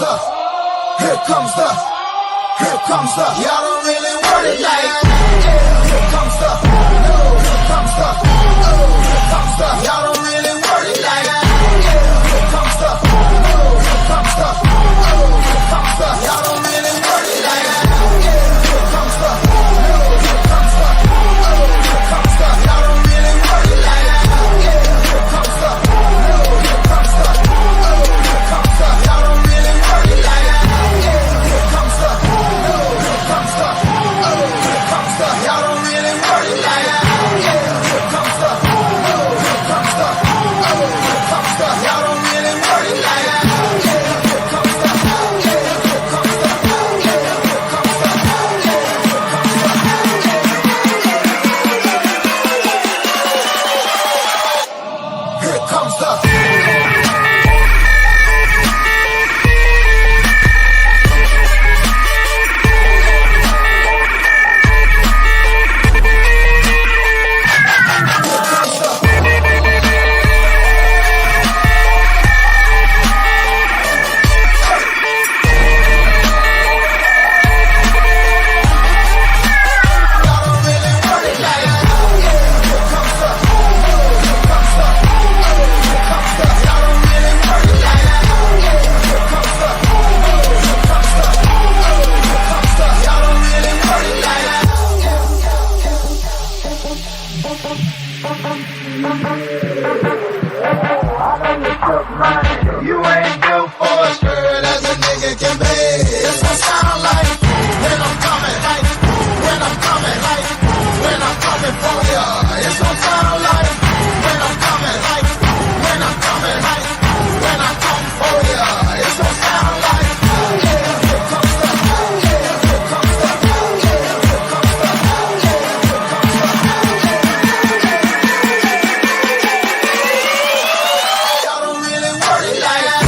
Y'all don't really want it like that. Here comes the, y'all don't really want it like that. Here comes the, y'all don't really want it like that. Here comes the, y'all don't really want it like that. Here comes the, y'all don't really want it like that. Here comes the, y'all don't really want it like that. Here comes the, y'all don't really want it like that. Here comes the, here comes the. You ain't built for a skirt as a nigga can be. It's what sound like when I'm coming, like when I'm coming, like when I'm coming for ya. It's what sound like when I'm coming, like when I'm coming, like when I come for ya. It's what sound like. Here comes the, here comes the, here comes the, y'all don't really want it like that.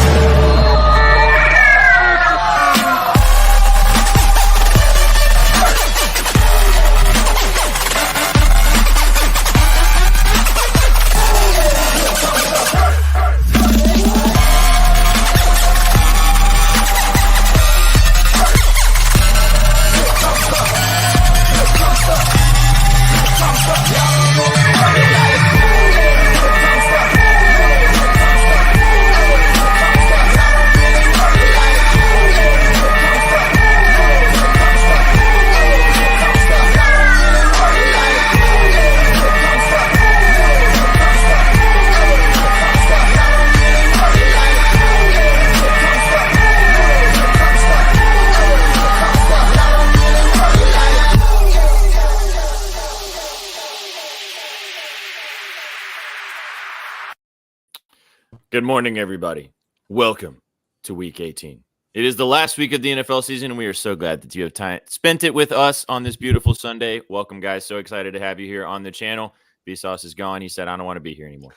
Good morning, everybody. Welcome to Week 18. It is the last week of the NFL season, and we are so glad that you have spent it with us on this beautiful Sunday. Welcome, guys. So excited to have you here on the channel. VSauce is gone. He said, I don't want to be here anymore.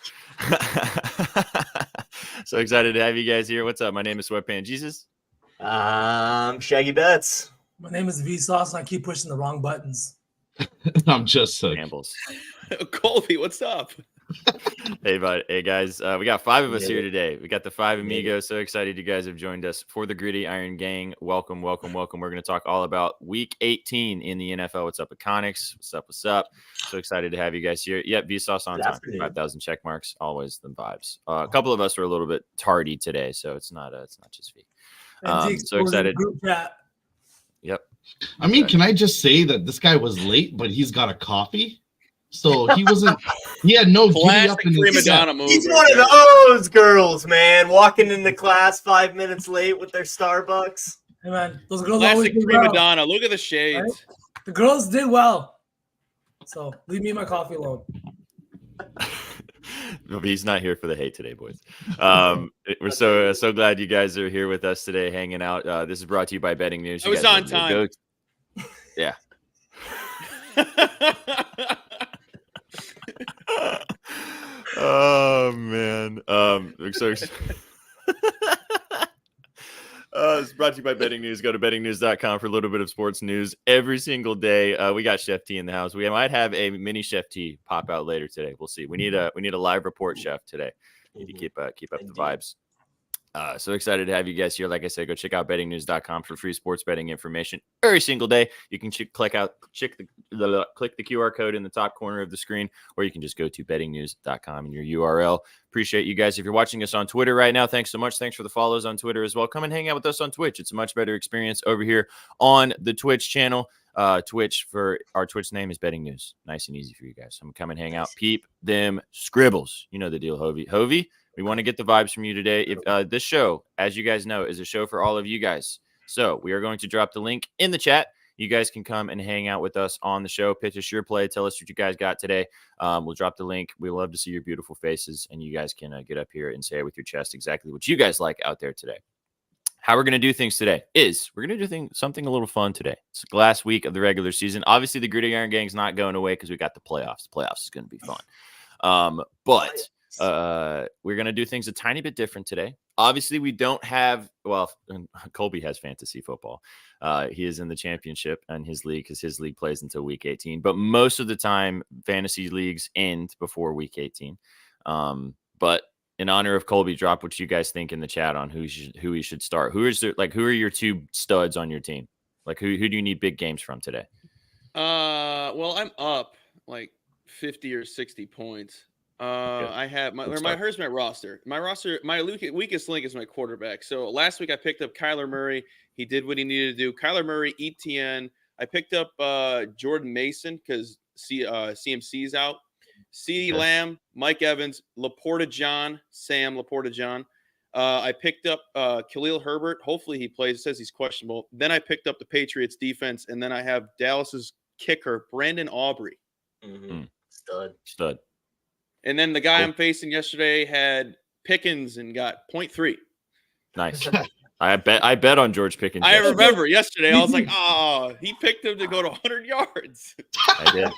So excited to have you guys here. What's up? My name is Sweatpant Jesus. Shaggy Bets. My name is VSauce, and I keep pushing the wrong buttons. I'm just Sukh. Campbell's. Colby, what's up? Hey, bud. Hey, guys. We got 5 of us here today. We got the 5 amigos. So excited you guys have joined us for the Griddy-Iron gang. Welcome, welcome, welcome. We're going to talk all about Week 18 in the NFL. What's up, Iconics? What's up? What's up? So excited to have you guys here. Yep, VSauce on time. 5,000 check marks. Always the vibes. A couple of us were a little bit tardy today, so it's not just V. So excited. Group chat. Yep. I mean, can I just say that this guy was late, but he's got a coffee? So he wasn't, he had no giddy up in prima his donna move. He's right one there. of those girls, man, walking into class 5 minutes late with their Starbucks. Hey, man, those girls always Classic do prima well. donna. Look at the shades. Right? The girls did well. So leave me my coffee alone. He's not here for the hate today, boys. We're so glad you guys are here with us today, hanging out. This is brought to you by Betting News. I was on time. Yeah. Oh man. It's brought to you by Betting News. Go to bettingnews.com for a little bit of sports news every single day. We got Chef T in the house. We might have a mini Chef T pop out later today. We'll see. We need a live report, Chef, today. Need to keep up the vibes. So excited to have you guys here. Like I said, go check out bettingnews.com for free sports betting information every single day. You can click the QR code in the top corner of the screen, or you can just go to bettingnews.com in your URL. Appreciate you guys. If you're watching us on Twitter right now, thanks so much. Thanks for the follows on Twitter as well. Come and hang out with us on Twitch. It's a much better experience over here on the Twitch channel. Twitch for our Twitch name is Betting News. Nice and easy for you guys. So come and hang out. Peep them scribbles. You know the deal, Hovey. We want to get the vibes from you today. If this show, as you guys know, is a show for all of you guys. So we are going to drop the link in the chat. You guys can come and hang out with us on the show. Pitch us your play. Tell us what you guys got today. We'll drop the link. We love to see your beautiful faces, and you guys can get up here and say with your chest exactly what you guys like out there today. How we're going to do things today is we're going to do something a little fun today. It's the last week of the regular season. Obviously, the Griddy-Iron gang's not going away because we got the playoffs. The playoffs is going to be fun. But we're going to do things a tiny bit different today. Obviously, we don't have, Colby has fantasy football. He is in the championship and his league because his league plays until week 18. But most of the time, fantasy leagues end before week 18. But in honor of Colby, drop what you guys think in the chat on who he should start. Who are your two studs on your team? Like who do you need big games from today? Well, I'm up like 50 or 60 points. I have here's my roster. My weakest link is my quarterback. So last week I picked up Kyler Murray. He did what he needed to do. Kyler Murray, ETN. I picked up Jordan Mason because CMC's out. CeeDee Lamb, Mike Evans, Laporta John. I picked up Khalil Herbert. Hopefully he plays. It says he's questionable. Then I picked up the Patriots defense, and then I have Dallas's kicker, Brandon Aubrey. Mm-hmm. Stud. And then the guy I'm facing yesterday had Pickens and got 0.3. Nice. I bet on George Pickens. I remember yesterday. I was like, he picked him to go to 100 yards. I did.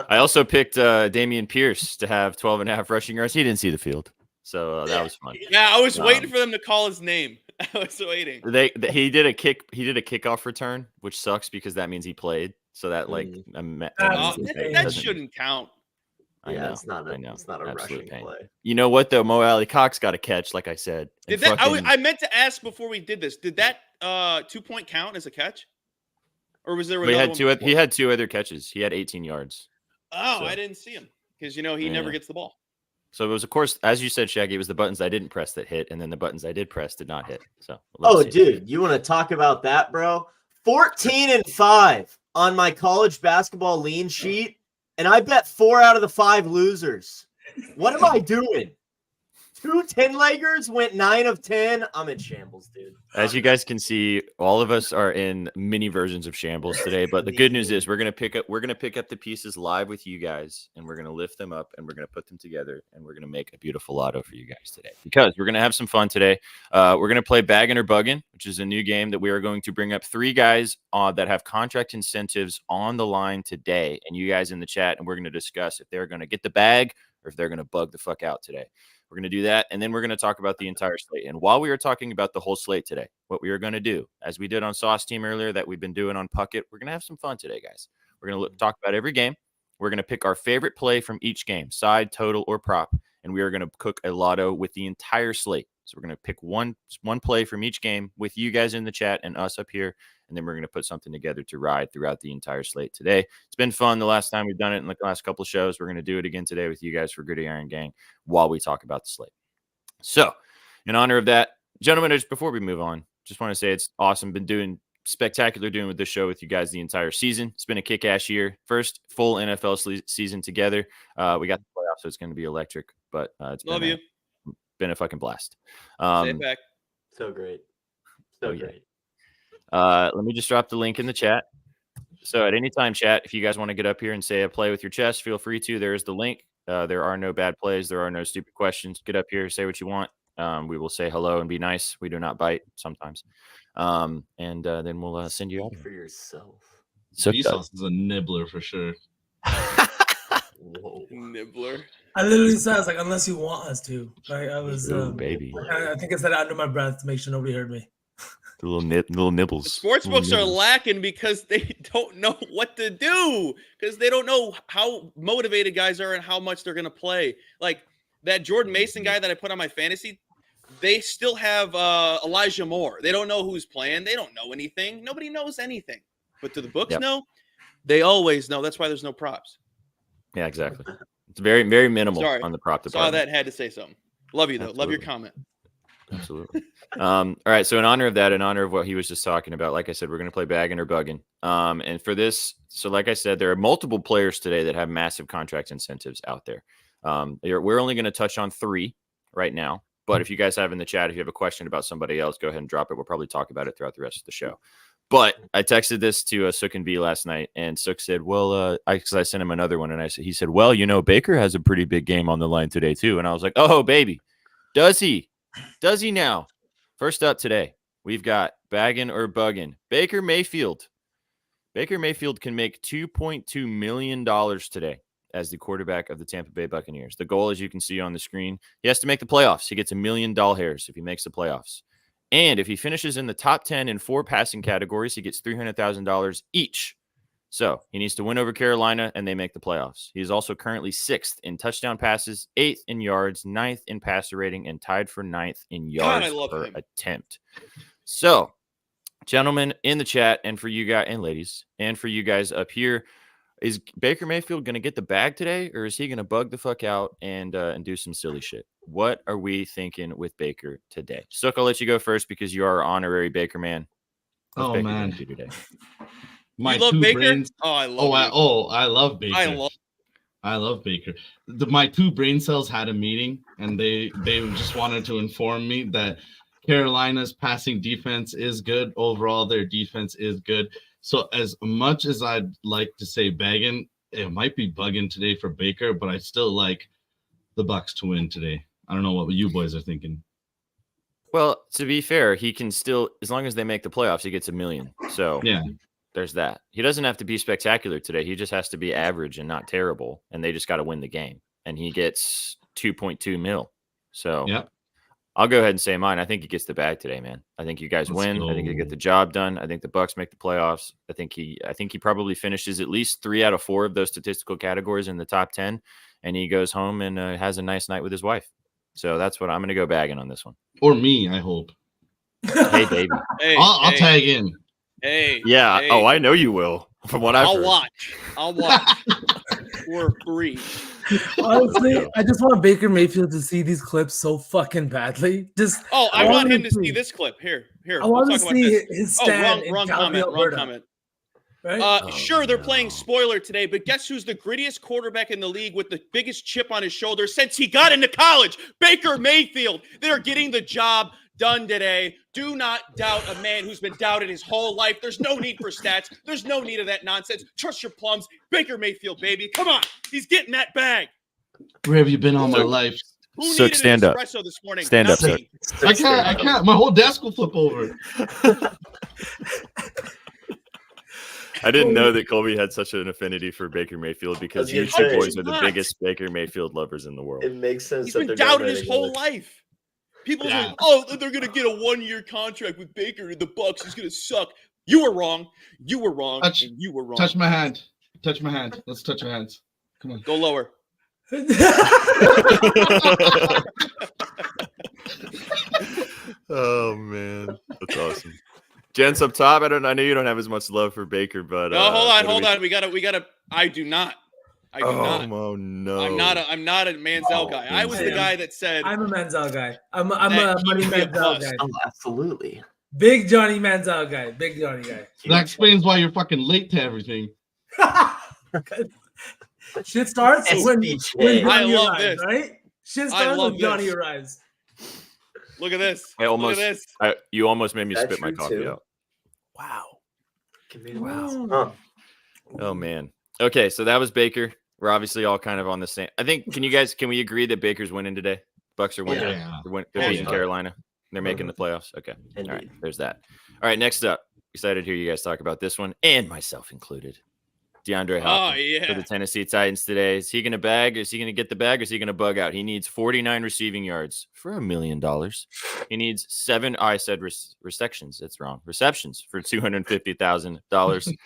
I also picked Dameon Pierce to have 12.5 rushing yards. He didn't see the field, so that was fun. Yeah, I was waiting for them to call his name. I was waiting. He did a kickoff return, which sucks because that means he played. So that that shouldn't count. Yeah, it's not a rushing play. You know what though? Mo Alley Cox got a catch, like I said. I meant to ask before we did this. Did that 2-point count as a catch, or was there? He had two other catches. He had 18 yards. Oh, I didn't see him because he never gets the ball. So it was, of course, as you said, Shaggy, it was the buttons I didn't press that hit, and then the buttons I did press did not hit. So dude, you want to talk about that, bro? 14-5 on my college basketball lean sheet. And I bet 4 out of the 5 losers. What am I doing? 2 10-leggers went 9 of 10. I'm in shambles, dude. As you guys can see, all of us are in mini versions of shambles today. But the good news is we're gonna pick up the pieces live with you guys, and we're gonna lift them up and we're gonna put them together, and we're gonna make a beautiful lotto for you guys today because we're gonna have some fun today. We're gonna play Baggin' or Buggin', which is a new game that we are going to bring up 3 guys that have contract incentives on the line today, and you guys in the chat, and we're gonna discuss if they're gonna get the bag or if they're gonna bug the fuck out today. We're going to do that, and then we're going to talk about the entire slate. And while we are talking about the whole slate today, what we are going to do, as we did on Sauce Team earlier, that we've been doing on Puckett, we're going to have some fun today, guys. We're going to talk about every game. We're going to pick our favorite play from each game, side, total, or prop, and we are going to cook a lotto with the entire slate. So we're going to pick one play from each game with you guys in the chat and us up here, and then we're going to put something together to ride throughout the entire slate today. It's been fun the last time we've done it in the last couple of shows. We're going to do it again today with you guys for Griddy-Iron Gang while we talk about the slate. So, in honor of that, gentlemen, just before we move on, just want to say it's awesome. Been doing with this show with you guys the entire season. It's been a kick-ass year. First full NFL season together. We got the playoffs, so it's going to be electric. But it's been a fucking blast. Stay back. So great. So great. Let me just drop the link in the chat. So at any time, chat, if you guys want to get up here and say a play with your chest, feel free to. There is the link. There are no bad plays. There are no stupid questions. Get up here, say what you want. We will say hello and be nice. We do not bite sometimes. And then we'll send you out. For yourself. So VSauce is a nibbler for sure. Whoa. Nibbler. I literally said, like, unless you want us to. Right? I was, baby. I think I said it under my breath to make sure nobody heard me. The little nibbles. The sportsbooks are lacking because they don't know what to do, because they don't know how motivated guys are and how much they're going to play. Like that Jordan Mason guy that I put on my fantasy, they still have Elijah Moore. They don't know who's playing. They don't know anything. Nobody knows anything. But do the books know? They always know. That's why there's no props. Yeah, exactly. It's very, very minimal on the prop department. Saw that, had to say something. Love you, though. Absolutely. Love your comment. Absolutely. All right. So in honor of that, in honor of what he was just talking about, like I said, we're going to play bagging or bugging. And for this, so like I said, there are multiple players today that have massive contract incentives out there. We're only going to touch on 3 right now. But if you guys have in the chat, if you have a question about somebody else, go ahead and drop it. We'll probably talk about it throughout the rest of the show. But I texted this to Sukh and B last night, and Sukh said, well, because I sent him another one, and he said, well, Baker has a pretty big game on the line today, too. And I was like, oh, baby, does he? Does he now? First up today, we've got bagging or bugging. Baker Mayfield. Baker Mayfield can make $2.2 million today as the quarterback of the Tampa Bay Buccaneers. The goal, as you can see on the screen, he has to make the playoffs. He gets $1 million if he makes the playoffs. And if he finishes in the top 10 in 4 passing categories, he gets $300,000 each. So he needs to win over Carolina, and they make the playoffs. He is also currently 6th in touchdown passes, 8th in yards, 9th in passer rating, and tied for 9th in yards per attempt. So, gentlemen in the chat, and for you guys and ladies, and for you guys up here, is Baker Mayfield going to get the bag today, or is he going to bug the fuck out and do some silly shit? What are we thinking with Baker today? Sukh, I'll let you go first because you are our honorary Baker man. What's Baker man. do today? You love Baker? Brains. Oh, I love Baker. I love Baker. My 2 brain cells had a meeting, and they just wanted to inform me that Carolina's passing defense is good. Overall, their defense is good. So as much as I'd like to say bagging, it might be bugging today for Baker, but I still like the Bucs to win today. I don't know what you boys are thinking. Well, to be fair, he can still, as long as they make the playoffs, he gets $1 million. So yeah. There's that. He doesn't have to be spectacular today. He just has to be average and not terrible. And they just got to win the game. And he gets 2.2 mil. So I'll go ahead and say mine. I think he gets the bag today, man. I think you guys win. I think you get the job done. I think the Bucs make the playoffs. I think he probably finishes at least 3 out of 4 of those statistical categories in the top 10. And he goes home and has a nice night with his wife. So that's what I'm going to go bagging on this one. Or me, I hope. Hey, baby. I'll tag in. Hey. Yeah. Hey. Oh, I know you will. From what I'll watch. For free. Honestly, I just want Baker Mayfield to see these clips so fucking badly. I want him to see this clip. Here. I want to see his stand. Wrong comment. Right? Sure, they're playing spoiler today, but guess who's the grittiest quarterback in the league with the biggest chip on his shoulder since he got into college? Baker Mayfield. They're getting the job done today. Do not doubt a man who's been doubted his whole life. There's no need for stats. There's no need of that nonsense. Trust your plums. Baker Mayfield, baby. Come on. He's getting that bag. Where have you been all my life? Sukh, stand up. This morning? Stand up, sir. I can't. My whole desk will flip over. I didn't know that Colby had such an affinity for Baker Mayfield because you 2 boys are the biggest Baker Mayfield lovers in the world. It makes sense. He's been doubted his whole life. People say, they're going to get a 1-year contract with Baker and the Bucs. He's going to suck. You were wrong. You were wrong. And you were wrong. Touch my hand. Let's touch your hands. Come on. Go lower. Oh, man. That's awesome. Gents up top, I know you don't have as much love for Baker, but no, hold on. We gotta. I do not. Oh no. I'm not a Manziel guy. I was the guy that said I'm a Manziel guy. I'm a Money Manziel guy. Oh, absolutely. Big Johnny Manziel guy. Big Johnny guy. That explains why you're fucking late to everything. Shit starts when Johnny arrives, this. Right? Shit starts when Johnny arrives. Look at this. You almost made me spit my coffee out. Wow. Oh man. Okay, so that was Baker. We're obviously all kind of on the same. I think. Can we agree that Baker's winning today? Bucs are winning. Yeah. They're beating Carolina. They're making the playoffs. Okay. Indeed. All right. There's that. All right. Next up, excited to hear you guys talk about this one, and myself included. DeAndre Hopkins for the Tennessee Titans today. Is he going to bag? Is he going to get the bag? Or is he going to bug out? He needs 49 receiving yards for $1 million. He needs 7. I said receptions. It's wrong. Receptions for $250,000.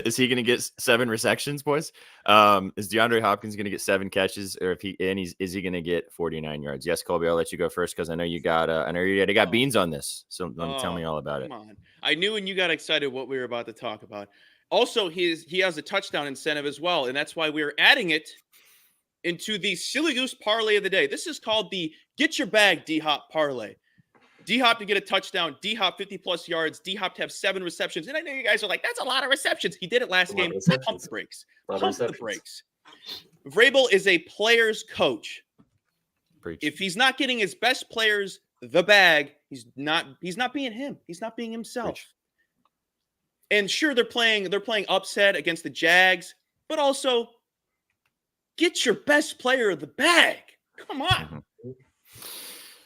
Is he going to get 7 receptions, boys? Is DeAndre Hopkins going to get 7 catches, or is he going to get 49 yards? Yes, Colby, I'll let you go first because I know you got already got beans on this. So tell me all about it. Come on. I knew when you got excited what we were about to talk about. Also, he has a touchdown incentive as well, and that's why we're adding it into the Silly Goose parlay of the day. This is called the Get Your Bag D-Hop parlay. D-Hop to get a touchdown, D-Hop 50-plus yards, D-Hop to have 7 receptions. And I know you guys are like, that's a lot of receptions. He did it last game. Pump the brakes. Pump the brakes. Vrabel is a player's coach. Preach. If he's not getting his best players the bag, he's not being him. He's not being himself. Preach. And sure, they're playing upset against the Jags, but also get your best player the bag. Come on. Mm-hmm.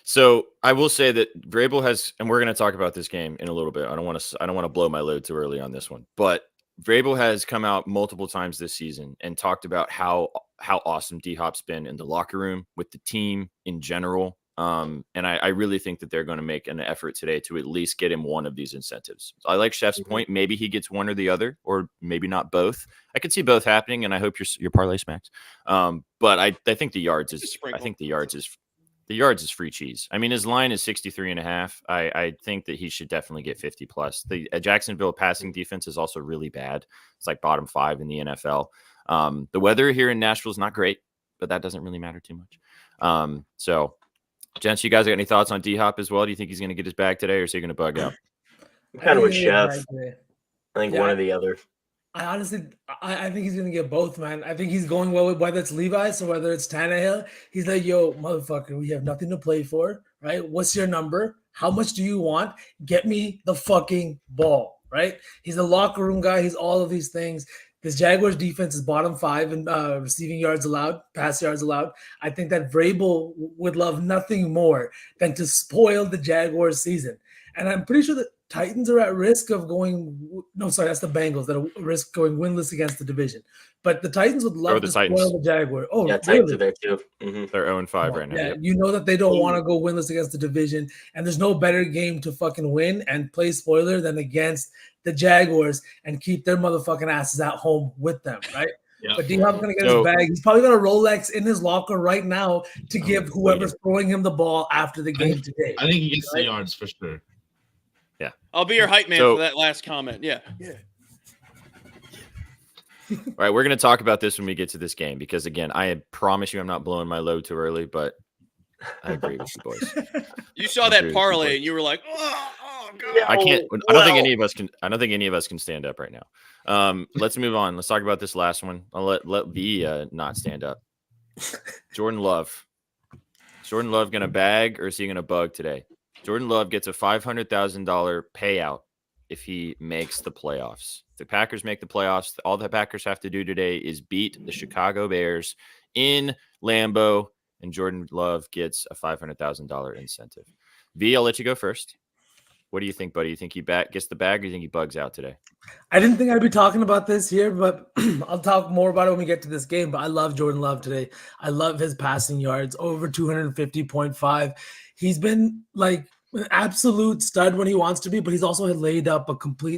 So I will say that Vrabel has, and we're going to talk about this game in a little bit. I don't want to blow my load too early on this one, but Vrabel has come out multiple times this season and talked about how awesome D-Hop's been in the locker room with the team in general. And I really think that they're going to make an effort today to at least get him one of these incentives. I like Chef's point. Maybe he gets one or the other, or maybe not both. I could see both happening, and I hope your parlay smacks. But I think the yards is. I think the yards is free cheese. I mean, his line is 63.5. I think that he should definitely get 50 plus. The Jacksonville passing defense is also really bad. It's like bottom 5 in the NFL. The weather here in Nashville is not great, but that doesn't really matter too much. So, gents, you guys got any thoughts on D-Hop as well? Do you think he's going to get his bag today, or is he going to bug out? I'm kind of with Chef. I think one or the other. I honestly, I think he's going to get both, man. I think he's going well with whether it's Levi's or whether it's Tannehill. He's like, yo, motherfucker, we have nothing to play for, right? What's your number? How much do you want? Get me the fucking ball, right? He's a locker room guy. He's all of these things. This Jaguars defense is bottom 5 in receiving yards allowed, pass yards allowed. I think that Vrabel would love nothing more than to spoil the Jaguars season. And I'm pretty sure that Titans are at risk of going – no, sorry, that's the Bengals that are at risk of going winless against the division. But the Titans would love to spoil the Jaguars. Oh, yeah, Titans are there too. Mm-hmm. They're 0-5 right now. Yeah, you know that they don't want to go winless against the division, and there's no better game to fucking win and play spoiler than against the Jaguars and keep their motherfucking asses at home with them, right? Yeah. But D-Hop's going to get his bag. He's probably got a Rolex in his locker right now to give whoever's throwing him the ball after the game today. I think he gets the yards for sure. Yeah, I'll be your hype man for that last comment. Yeah. All right, we're going to talk about this when we get to this game because, again, I promise you I'm not blowing my load too early, but I agree with you boys. You saw that parlay and you were like, oh God. I can't. I don't think any of us can. I don't think any of us can stand up right now. Let's move on. Let's talk about this last one. I'll let V not stand up. Jordan Love. Is Jordan Love going to bag or is he going to bug today? Jordan Love gets a $500,000 payout if he makes the playoffs. If the Packers make the playoffs, all the Packers have to do today is beat the Chicago Bears in Lambeau, and Jordan Love gets a $500,000 incentive. V, I'll let you go first. What do you think, buddy? You think he gets the bag, or you think he bugs out today? I didn't think I'd be talking about this here, but I'll talk more about it when we get to this game. But I love Jordan Love today. I love his passing yards, over 250.5. He's been like an absolute stud when he wants to be, but he's also laid up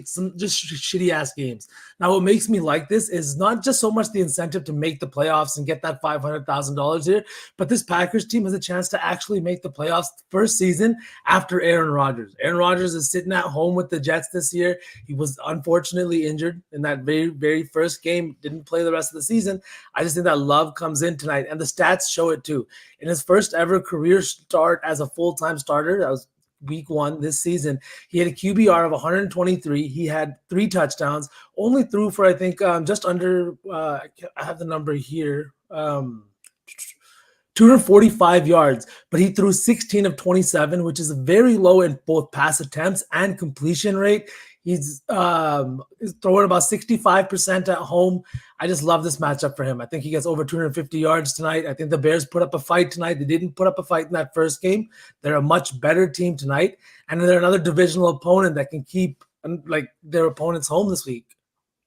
some just shitty ass games. Now, what makes me like this is not just so much the incentive to make the playoffs and get that $500,000 here, but this Packers team has a chance to actually make the playoffs first season after Aaron Rodgers. Aaron Rodgers is sitting at home with the Jets this year. He was unfortunately injured in that very, very first game, didn't play the rest of the season. I just think that Love comes in tonight, and the stats show it too. In his first ever career start as a full-time starter, that was week 1 this season, he had a QBR of 123. He had 3 touchdowns, only threw for, I think, just under, I have the number here, 245 yards, but he threw 16 of 27, which is very low in both pass attempts and completion rate. He's throwing about 65% at home. I just love this matchup for him. I think he gets over 250 yards tonight. I think the Bears put up a fight tonight. They didn't put up a fight in that first game. They're a much better team tonight, and they're another divisional opponent that can keep like their opponents home this week.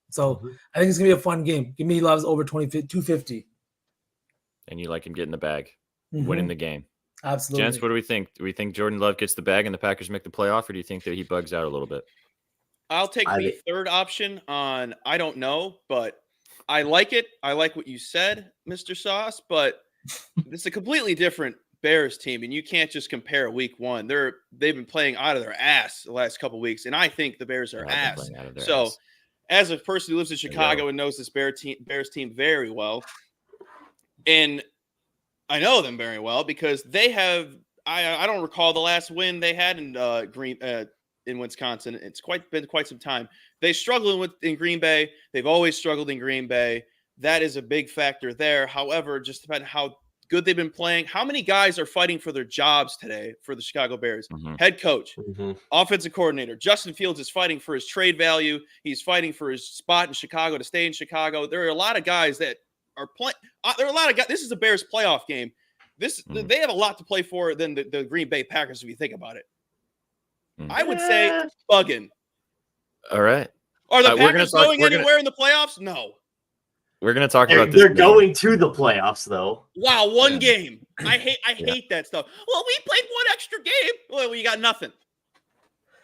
So I think it's gonna be a fun game. Give me Love's over 250. And you like him getting the bag, winning the game. Absolutely. Gents, what do we think? Do we think Jordan Love gets the bag and the Packers make the playoff, or do you think that he bugs out a little bit? I'll take the third option on I don't know, but I like it. I like what you said, Mr. Sauce, but this is a completely different Bears team, and you can't just compare week one. They've been playing out of their ass the last couple of weeks, and I think the Bears are ass. So as a person who lives in Chicago and knows this Bears team very well, and I know them very well because they have I don't recall the last win they had in in Wisconsin. It's been quite some time. They struggled in Green Bay. They've always struggled in Green Bay. That is a big factor there. However, just depending how good they've been playing, how many guys are fighting for their jobs today for the Chicago Bears? Head coach, offensive coordinator. Justin Fields is fighting for his trade value. He's fighting for his spot in Chicago to stay in Chicago. There are a lot of guys that are playing. There are a lot of guys. This is a Bears playoff game. They have a lot to play for than the Green Bay Packers, if you think about it. I would say bugging. All right. Are the Packers going anywhere in the playoffs? No. We're going to talk about this. They're going to the playoffs, though. Wow, one game. I hate that stuff. Well, we played one extra game. Well, you got nothing.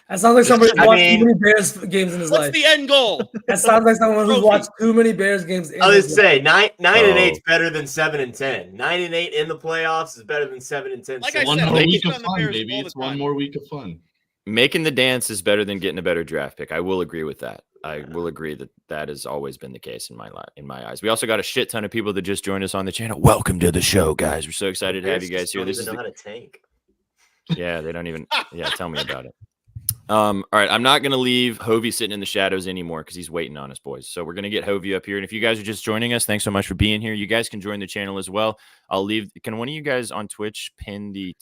That sounds like somebody who's watched too many Bears games in his life. What's the end goal? That sounds like someone who's watched too many Bears games. I would say 9-8 is better than 7-10. 9-8 in the playoffs is better than 7-10. Like I one said, more week of fun, baby. It's one more week of fun. Making the dance is better than getting a better draft pick. I will agree with that. I will agree that has always been the case in my eyes. We also got a shit ton of people that just joined us on the channel. Welcome to the show, guys. We're so excited to have you guys here. This is know how to tank. Yeah, they don't even. Yeah, tell me about it. All right, I'm not going to leave Hovey sitting in the shadows anymore because he's waiting on us, boys. So we're going to get Hovey up here. And if you guys are just joining us, thanks so much for being here. You guys can join the channel as well. I'll leave. Can one of you guys on Twitch pin the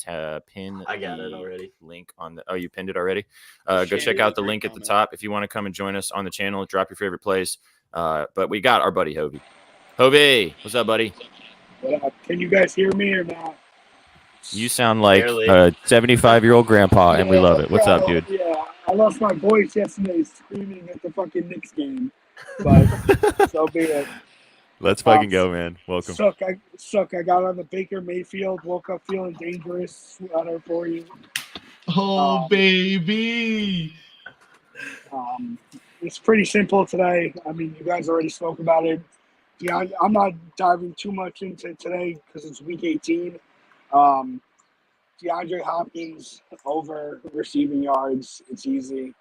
pin? I got it already. Link on the. Oh, you pinned it already. Go check out the link at the top if you want to come and join us on the channel. Drop your favorite plays. But we got our buddy Hovey. Hovey, what's up, buddy? Can you guys hear me or not? You sound like a 75-year-old grandpa, and we love it. What's up, dude? Yeah, I lost my voice yesterday screaming at the fucking Knicks game, but so be it. Let's fucking go, man. Welcome. Sukh, I got on the Baker Mayfield, woke up feeling dangerous. Sweater for you. Oh, baby. It's pretty simple today. I mean, you guys already spoke about it. Yeah, I'm not diving too much into today because it's week 18. DeAndre Hopkins over receiving yards. It's easy.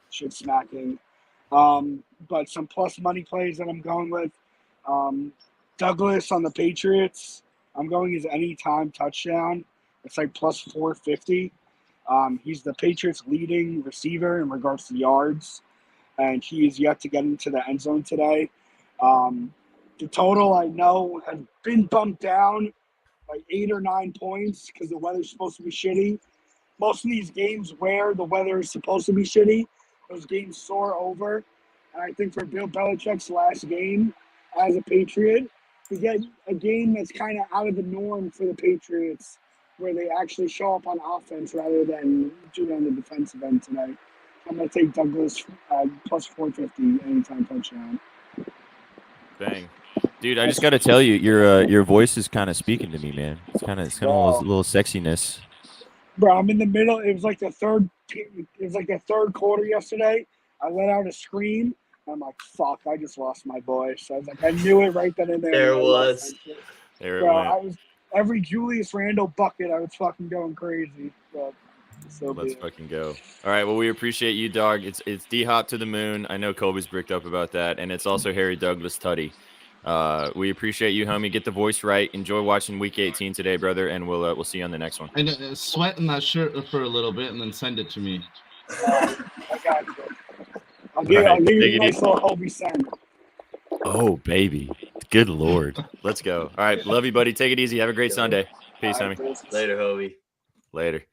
Shit smacking. But some plus money plays that I'm going with. Douglas on the Patriots. I'm going as anytime touchdown. It's like plus 450. He's the Patriots' leading receiver in regards to yards, and he is yet to get into the end zone today. The total I know has been bumped down like 8 or 9 points because the weather's supposed to be shitty. Most of these games where the weather is supposed to be shitty, those games soar over. And I think for Bill Belichick's last game as a Patriot, to get a game that's kind of out of the norm for the Patriots, where they actually show up on offense rather than do it on the defensive end today. I'm going to take Douglas plus 450 anytime touchdown. Bang. Dude, I just got to tell you, your voice is kind of speaking to me, man. It's kind of a little sexiness. Bro, I'm in the middle. It was like the third quarter yesterday. I let out a scream. I'm like, fuck, I just lost my voice. I was like, I knew it right then and there. There it was. There it Bro, went. I was every Julius Randle bucket, I was fucking going crazy. But Let's fucking go. All right, well, we appreciate you, dog. It's D-Hop to the moon. I know Colby's bricked up about that, and it's also Harry Douglas Tutty. We appreciate you, homie. Get the voice right. Enjoy watching Week 18 today, brother, and we'll see you on the next one. And sweat in that shirt for a little bit, and then send it to me. I got you. I'll give you a nice little Colby send. Oh, baby. Good Lord. Let's go. All right, love you, buddy. Take it easy. Have a great Sunday. Peace, homie. Later, Hovey. Later.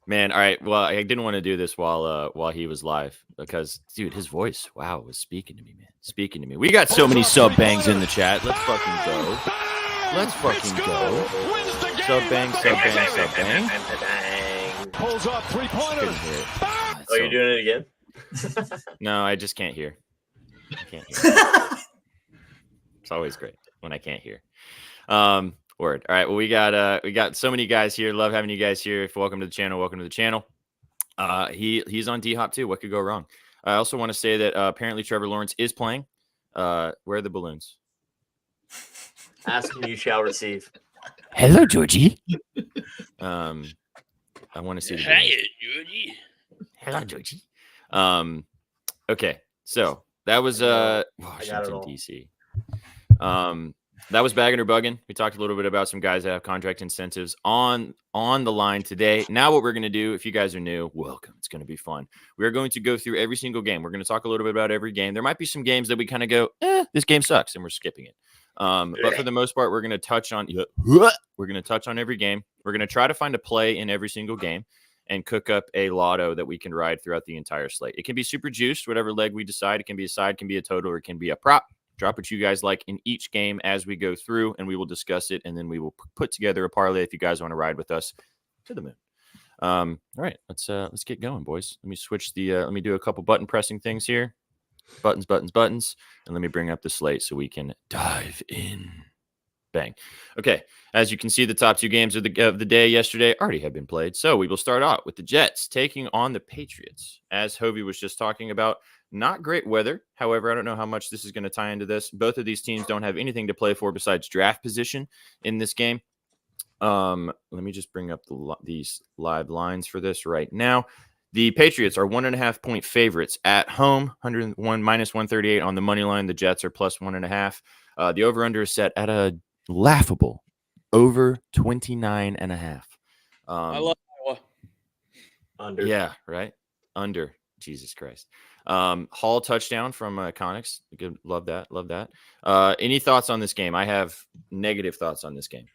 Man, all right. Well, I didn't want to do this while he was live because, dude, his voice, wow, was speaking to me, man. Speaking to me. We got so many sub bangs in the chat. Let's fucking go. Let's fucking go. Sub bang, sub bang, sub bang. Pulls up 3-pointers. Oh, you're doing it again? No, I just can't hear. I can't hear. It's always great when I can't hear. Word. All right. Well, we got so many guys here. Love having you guys here. Welcome to the channel. Welcome to the channel. He's on D-Hop too. What could go wrong? I also want to say that apparently Trevor Lawrence is playing. Where are the balloons? Ask and you shall receive. Hello, Georgie. I want to see the balloons. Georgie. Hello, Georgie. Okay, so that was Washington D.C. That was bagging or bugging. We talked a little bit about some guys that have contract incentives on the line today. Now what we're going to do, if you guys are new, welcome. It's going to be fun. We're going to go through every single game. We're going to talk a little bit about every game. There might be some games that we kind of go, this game sucks, and we're skipping it. But for the most part, we're going to touch on every game. We're going to try to find a play in every single game and cook up a lotto that we can ride throughout the entire slate. It can be super juiced, whatever leg we decide. It can be a side, can be a total, or it can be a prop. Drop what you guys like in each game as we go through, and we will discuss it, and then we will put together a parlay if you guys want to ride with us to the moon. All right, let's get going, boys. Let me switch let me do a couple button pressing things here. Buttons, and let me bring up the slate so we can dive in. Bang. Okay, as you can see, the top two games of the day yesterday already have been played. So we will start out with the Jets taking on the Patriots. As Hovey was just talking about, not great weather. However, I don't know how much this is going to tie into this. Both of these teams don't have anything to play for besides draft position in this game. Let me just bring up these live lines for this right now. The Patriots are 1.5 point favorites at home, 101 minus 138 on the money line. The Jets are plus 1.5. The over-under is set at a laughable over 29.5. I love Iowa. Under. Yeah, right. Under. Jesus Christ. Hall touchdown from Connix. Good. Love that. Any thoughts on this game? I have negative thoughts on this game.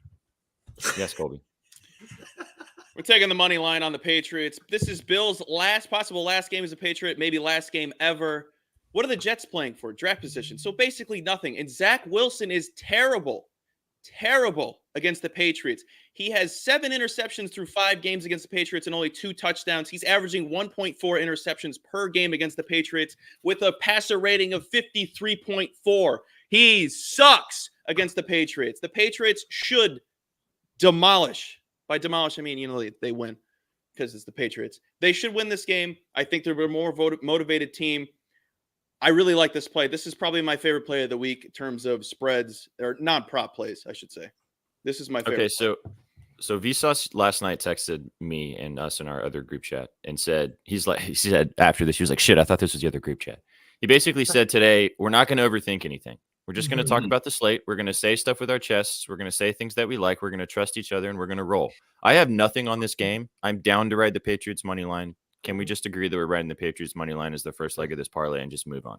Yes, Colby. We're taking the money line on the Patriots. This is Bill's last game as a Patriot, maybe last game ever. What are the Jets playing for? Draft position. So basically nothing. And Zach Wilson is terrible against the Patriots. He has 7 interceptions through 5 games against the Patriots and only 2 touchdowns. He's averaging 1.4 interceptions per game against the Patriots with a passer rating of 53.4. He sucks against the Patriots. The Patriots should demolish. By demolish, I mean, they win because it's the Patriots. They should win this game. I think they're a more motivated team. I really like this play. This is probably my favorite play of the week in terms of spreads or non-prop plays, I should say. This is my favorite. Okay, so VSauce last night texted me and us in our other group chat and said, he said after this, he was like, shit, I thought this was the other group chat. He basically said today, we're not going to overthink anything. We're just going to talk about the slate. We're going to say stuff with our chests. We're going to say things that we like. We're going to trust each other, and we're going to roll. I have nothing on this game. I'm down to ride the Patriots money line. Can we just agree that we're riding the Patriots money line as the first leg of this parlay and just move on?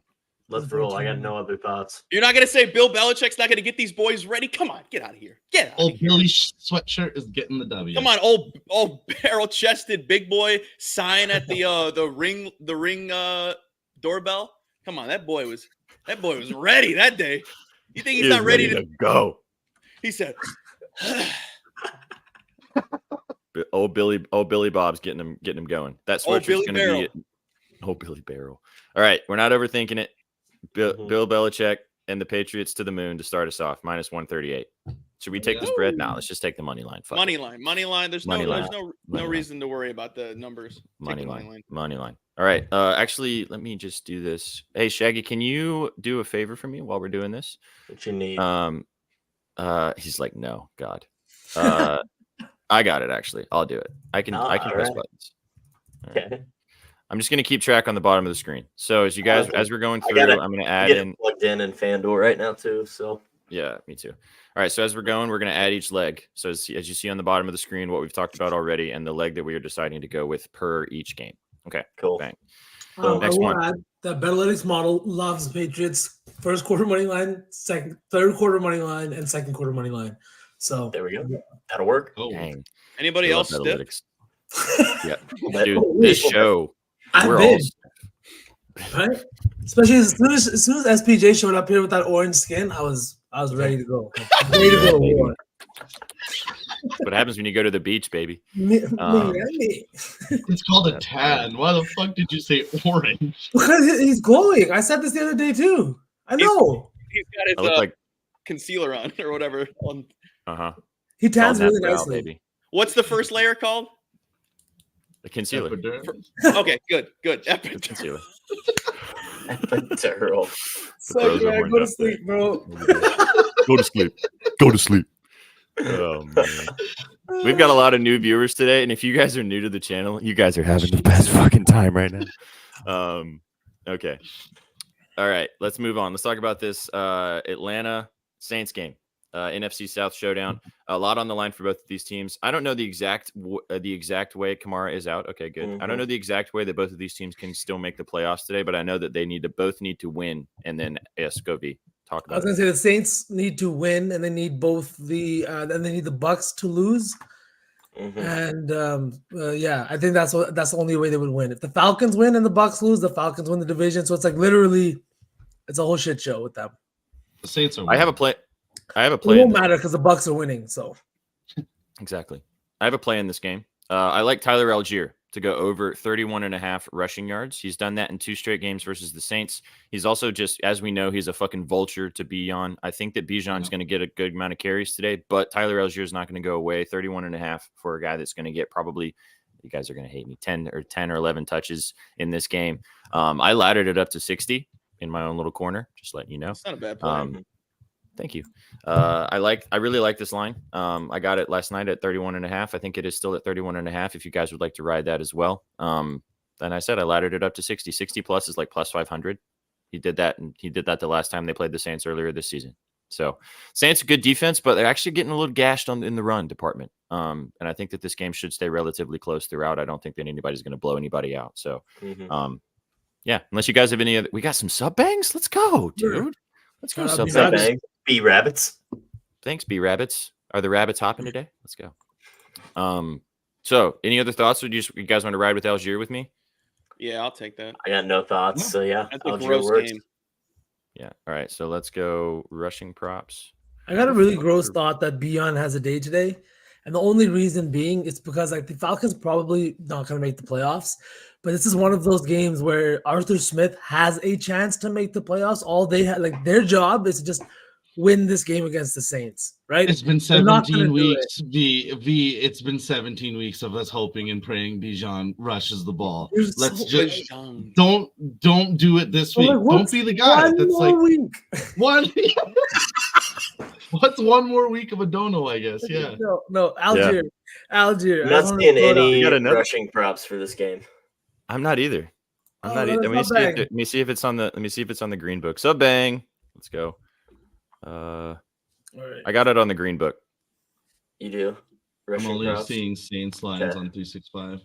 Let's roll. I got no other thoughts. You're not going to say Bill Belichick's not going to get these boys ready? Come on, get out of here. Get out. Old Billy sweatshirt is getting the W. Come on, old barrel-chested big boy sign at the ring doorbell. Come on, that boy was ready that day. You think he's not ready to go? He said, Old Billy Bob's getting him going. That sweatshirt's going to be it. Old Billy Barrel. All right, we're not overthinking it. Bill Belichick and the Patriots to the moon to start us off, minus 138. Should we take the spread? No, let's just take the money line. Money line. There's no reason to worry about the numbers. Money line. All right. Actually, let me just do this. Hey, Shaggy, can you do a favor for me while we're doing this? What you need? He's like, no, God. I got it. Actually, I'll do it. I can press buttons. Okay. I'm just gonna keep track on the bottom of the screen. So as we're going through, I'm gonna add in plugged in FanDuel right now too. So yeah, me too. All right. So as we're going, we're gonna add each leg. So as you see on the bottom of the screen, what we've talked about already, and the leg that we are deciding to go with per each game. Okay. Cool. Bang. Next one. The Betalytics model loves Patriots first quarter money line, third quarter money line, and second quarter money line. So there we go. That'll work. Oh, dang. Anybody else stiff? Yeah, dude. This show. I've been right, especially as soon as SPJ showed up here with that orange skin, I was ready to go. Ready to go. What happens when you go to the beach, baby? It's called a tan. Why the fuck did you say orange? Because he's glowing. I said this the other day too. I know. He's got his concealer on or whatever. He tans really nicely. Baby. What's the first layer called? The concealer. Okay, good. Concealer. Terrible. Sukh, man, go to sleep, bro. Go to sleep. Go to sleep. Oh man. We've got a lot of new viewers today, and if you guys are new to the channel, you guys are having the best fucking time right now. Okay. All right, let's move on. Let's talk about this Atlanta Saints game. NFC South showdown. A lot on the line for both of these teams. I don't know the exact way Kamara is out. Okay, good. I don't know the exact way that both of these teams can still make the playoffs today, but I know that they both need to win. And then go V. Talk about. I was gonna say the Saints need to win, and they need both and they need the Bucks to lose. And yeah, I think that's the only way they would win. If the Falcons win and the Bucks lose, the Falcons win the division. So it's like literally, it's a whole shit show with them. The Saints are. I have a play. It won't matter because the Bucks are winning. So exactly, I have a play in this game. I like Tyler Algier to go over 31.5 rushing yards. He's done that in 2 straight games versus the Saints. He's also just, as we know, he's a fucking vulture to be on. I think that Bijan's going to get a good amount of carries today, but Tyler Algier is not going to go away. 31.5 for a guy that's going to get probably, you guys are going to hate me, 10 or 11 touches in this game. I laddered it up to 60 in my own little corner, just letting you know. It's not a bad play. Thank you. I really like this line. I got it last night at 31.5. I think it is still at 31.5. If you guys would like to ride that as well. Then I said I laddered it up to 60. 60 plus is like plus 500. He did that the last time they played the Saints earlier this season. So Saints a good defense, but they're actually getting a little gashed in the run department. And I think that this game should stay relatively close throughout. I don't think that anybody's going to blow anybody out. So yeah, unless you guys have any other, we got some sub bangs. Let's go, dude. Let's go sub bangs. B rabbits. Thanks, B rabbits. Are the rabbits hopping today? Let's go. So any other thoughts? Or you guys want to ride with Algier with me? Yeah, I'll take that. I got no thoughts. So yeah, That's a gross game. Yeah. All right. So let's go rushing props. I got a really gross thought that Bijan has a day today. And the only reason being it's because like the Falcons probably not going to make the playoffs. But this is one of those games where Arthur Smith has a chance to make the playoffs. All they have, like their job is to just win this game against the Saints, right? It's been 17 weeks. It's been 17 weeks of us hoping and praying Bijan rushes the ball. Let's just don't do it this week. Don't be the guy that's like week. One. What's one more week of a dono? I guess. Yeah. No, Algier. I'm not seeing any rushing props for this game. I'm not either. Let me see if it's on the green book. Sub bang. Let's go. All right. I got it on the green book. You do. I'm only seeing Saints lines on 365.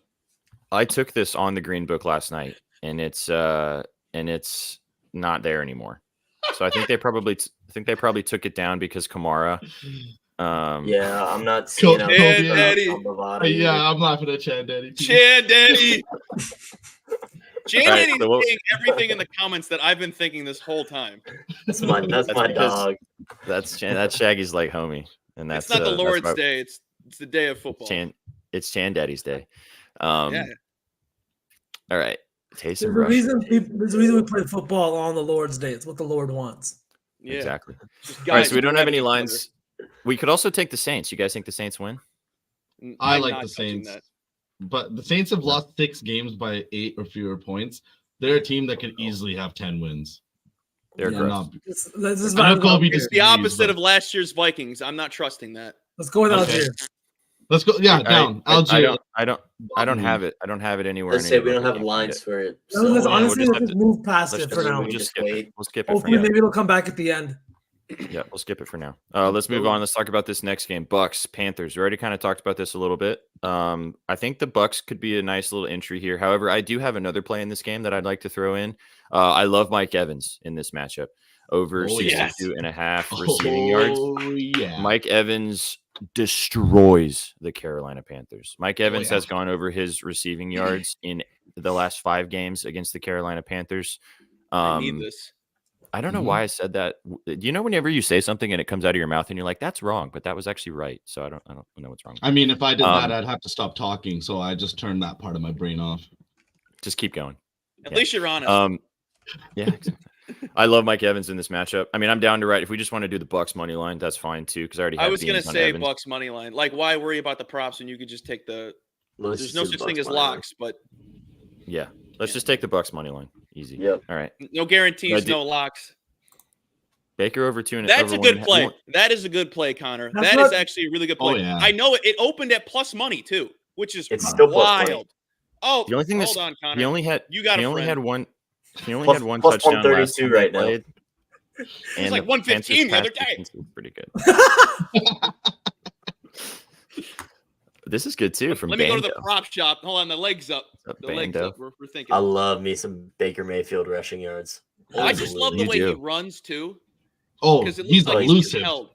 I took this on the green book last night, and it's not there anymore. So I think they probably took it down because Kamara. Yeah, I'm not seeing Chad Daddy. Yeah, I'm laughing at Chad Daddy. Chad Daddy. Chad Daddy's saying everything in the comments that I've been thinking this whole time. That's my dog. That's Shaggy's like homie, and that's it's not the Lord's Day. It's the day of football. It's Chan Daddy's day. Yeah. All right. There's a reason we play football on the Lord's Day. It's what the Lord wants. Yeah. Exactly. All right, so we don't have any lines. We could also take the Saints. You guys think the Saints win? I like the Saints. But the Saints have lost 6 games by 8 or fewer points. They're a team that could easily have 10 wins. They're gross. This is the opposite of last year's Vikings. I'm not trusting that. Let's go with Algier. Let's go. Yeah, down. Algier. I don't have it. I don't have it anywhere. Let's say we don't have lines for it. So honestly, let's just move past it for now. We'll skip it. Hopefully, maybe it'll come back at the end. Yeah, we'll skip it for now. Let's move on. Let's talk about this next game. Bucks, Panthers. We already kind of talked about this a little bit. I think the Bucks could be a nice little entry here. However, I do have another play in this game that I'd like to throw in. I love Mike Evans in this matchup. Over 62.5 receiving yards. Yeah. Mike Evans destroys the Carolina Panthers. Mike Evans has gone over his receiving yards in the last 5 games against the Carolina Panthers. I need this. I don't know why I said that. Do you know whenever you say something and it comes out of your mouth and you're like, that's wrong, but that was actually right. So I don't know what's wrong. I mean, if I did that, I'd have to stop talking. So I just turned that part of my brain off. Just keep going. At least you're honest. Yeah, exactly. I love Mike Evans in this matchup. I mean, I'm down to if we just want to do the Bucks money line, that's fine too. Because I was going to say Bucks money line. Like, why worry about the props when you could just take the? There's no such thing as locks, but yeah, let's just take the Bucks money line. Easy. Yep. All right. No guarantees, No, no locks. Baker over 2 and That's over a good 1.5 play. That is a good play, Connor. That's That is not- actually a really good play. Oh, yeah. I know it opened at plus money too, which is It's still plus money. wild. Oh, The only thing hold on, Connor. he only had You got he a only friend. had one. He only Plus- had one plus touchdown last 132 time they right now. played. And like the 115 the other Panthers' day. pass defense was pretty good. This is good too from Let me go to Bando. the prop shop. Hold on, the legs up. What's up, The legs Bando? up. We're thinking. I love me some Baker Mayfield rushing yards. I just love the You way he do. runs too, Oh, because it he's looks like he's elusive. held.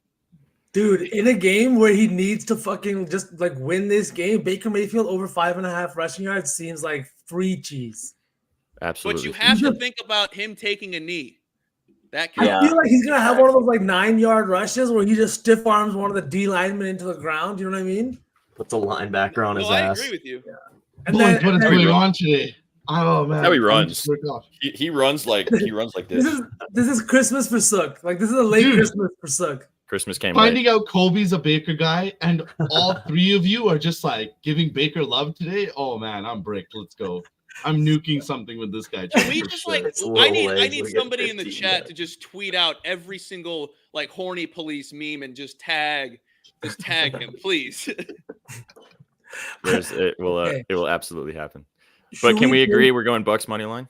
Dude, in a game where he needs to fucking just like win this game, Baker Mayfield over 5.5 rushing yards seems like free cheese. Absolutely. But you have to think about him taking a knee. That I counts. feel like he's gonna have one of those like 9-yard rushes where he just stiff arms one of the D linemen into the ground. You know what I mean? Puts a linebacker on No, his I ass. agree with you. And Boys, then, what is and then going on today? Oh man, how he I'm runs. just worked off. He runs like this. this is Christmas for Sukh. Like this is a late Dude. Christmas for Sukh. Christmas came late. Finding out Colby's a Baker guy, and all three of you are just like giving Baker love today. Oh man, I'm bricked. Let's go. I'm nuking something with this guy. Can we for just sure. like It's I little need legs, we get somebody in the 15 chat back. to just tweet out every single like horny police meme and just tag him, please. It will Okay. it will absolutely happen. Should But can we play- agree we're going Bucks money line?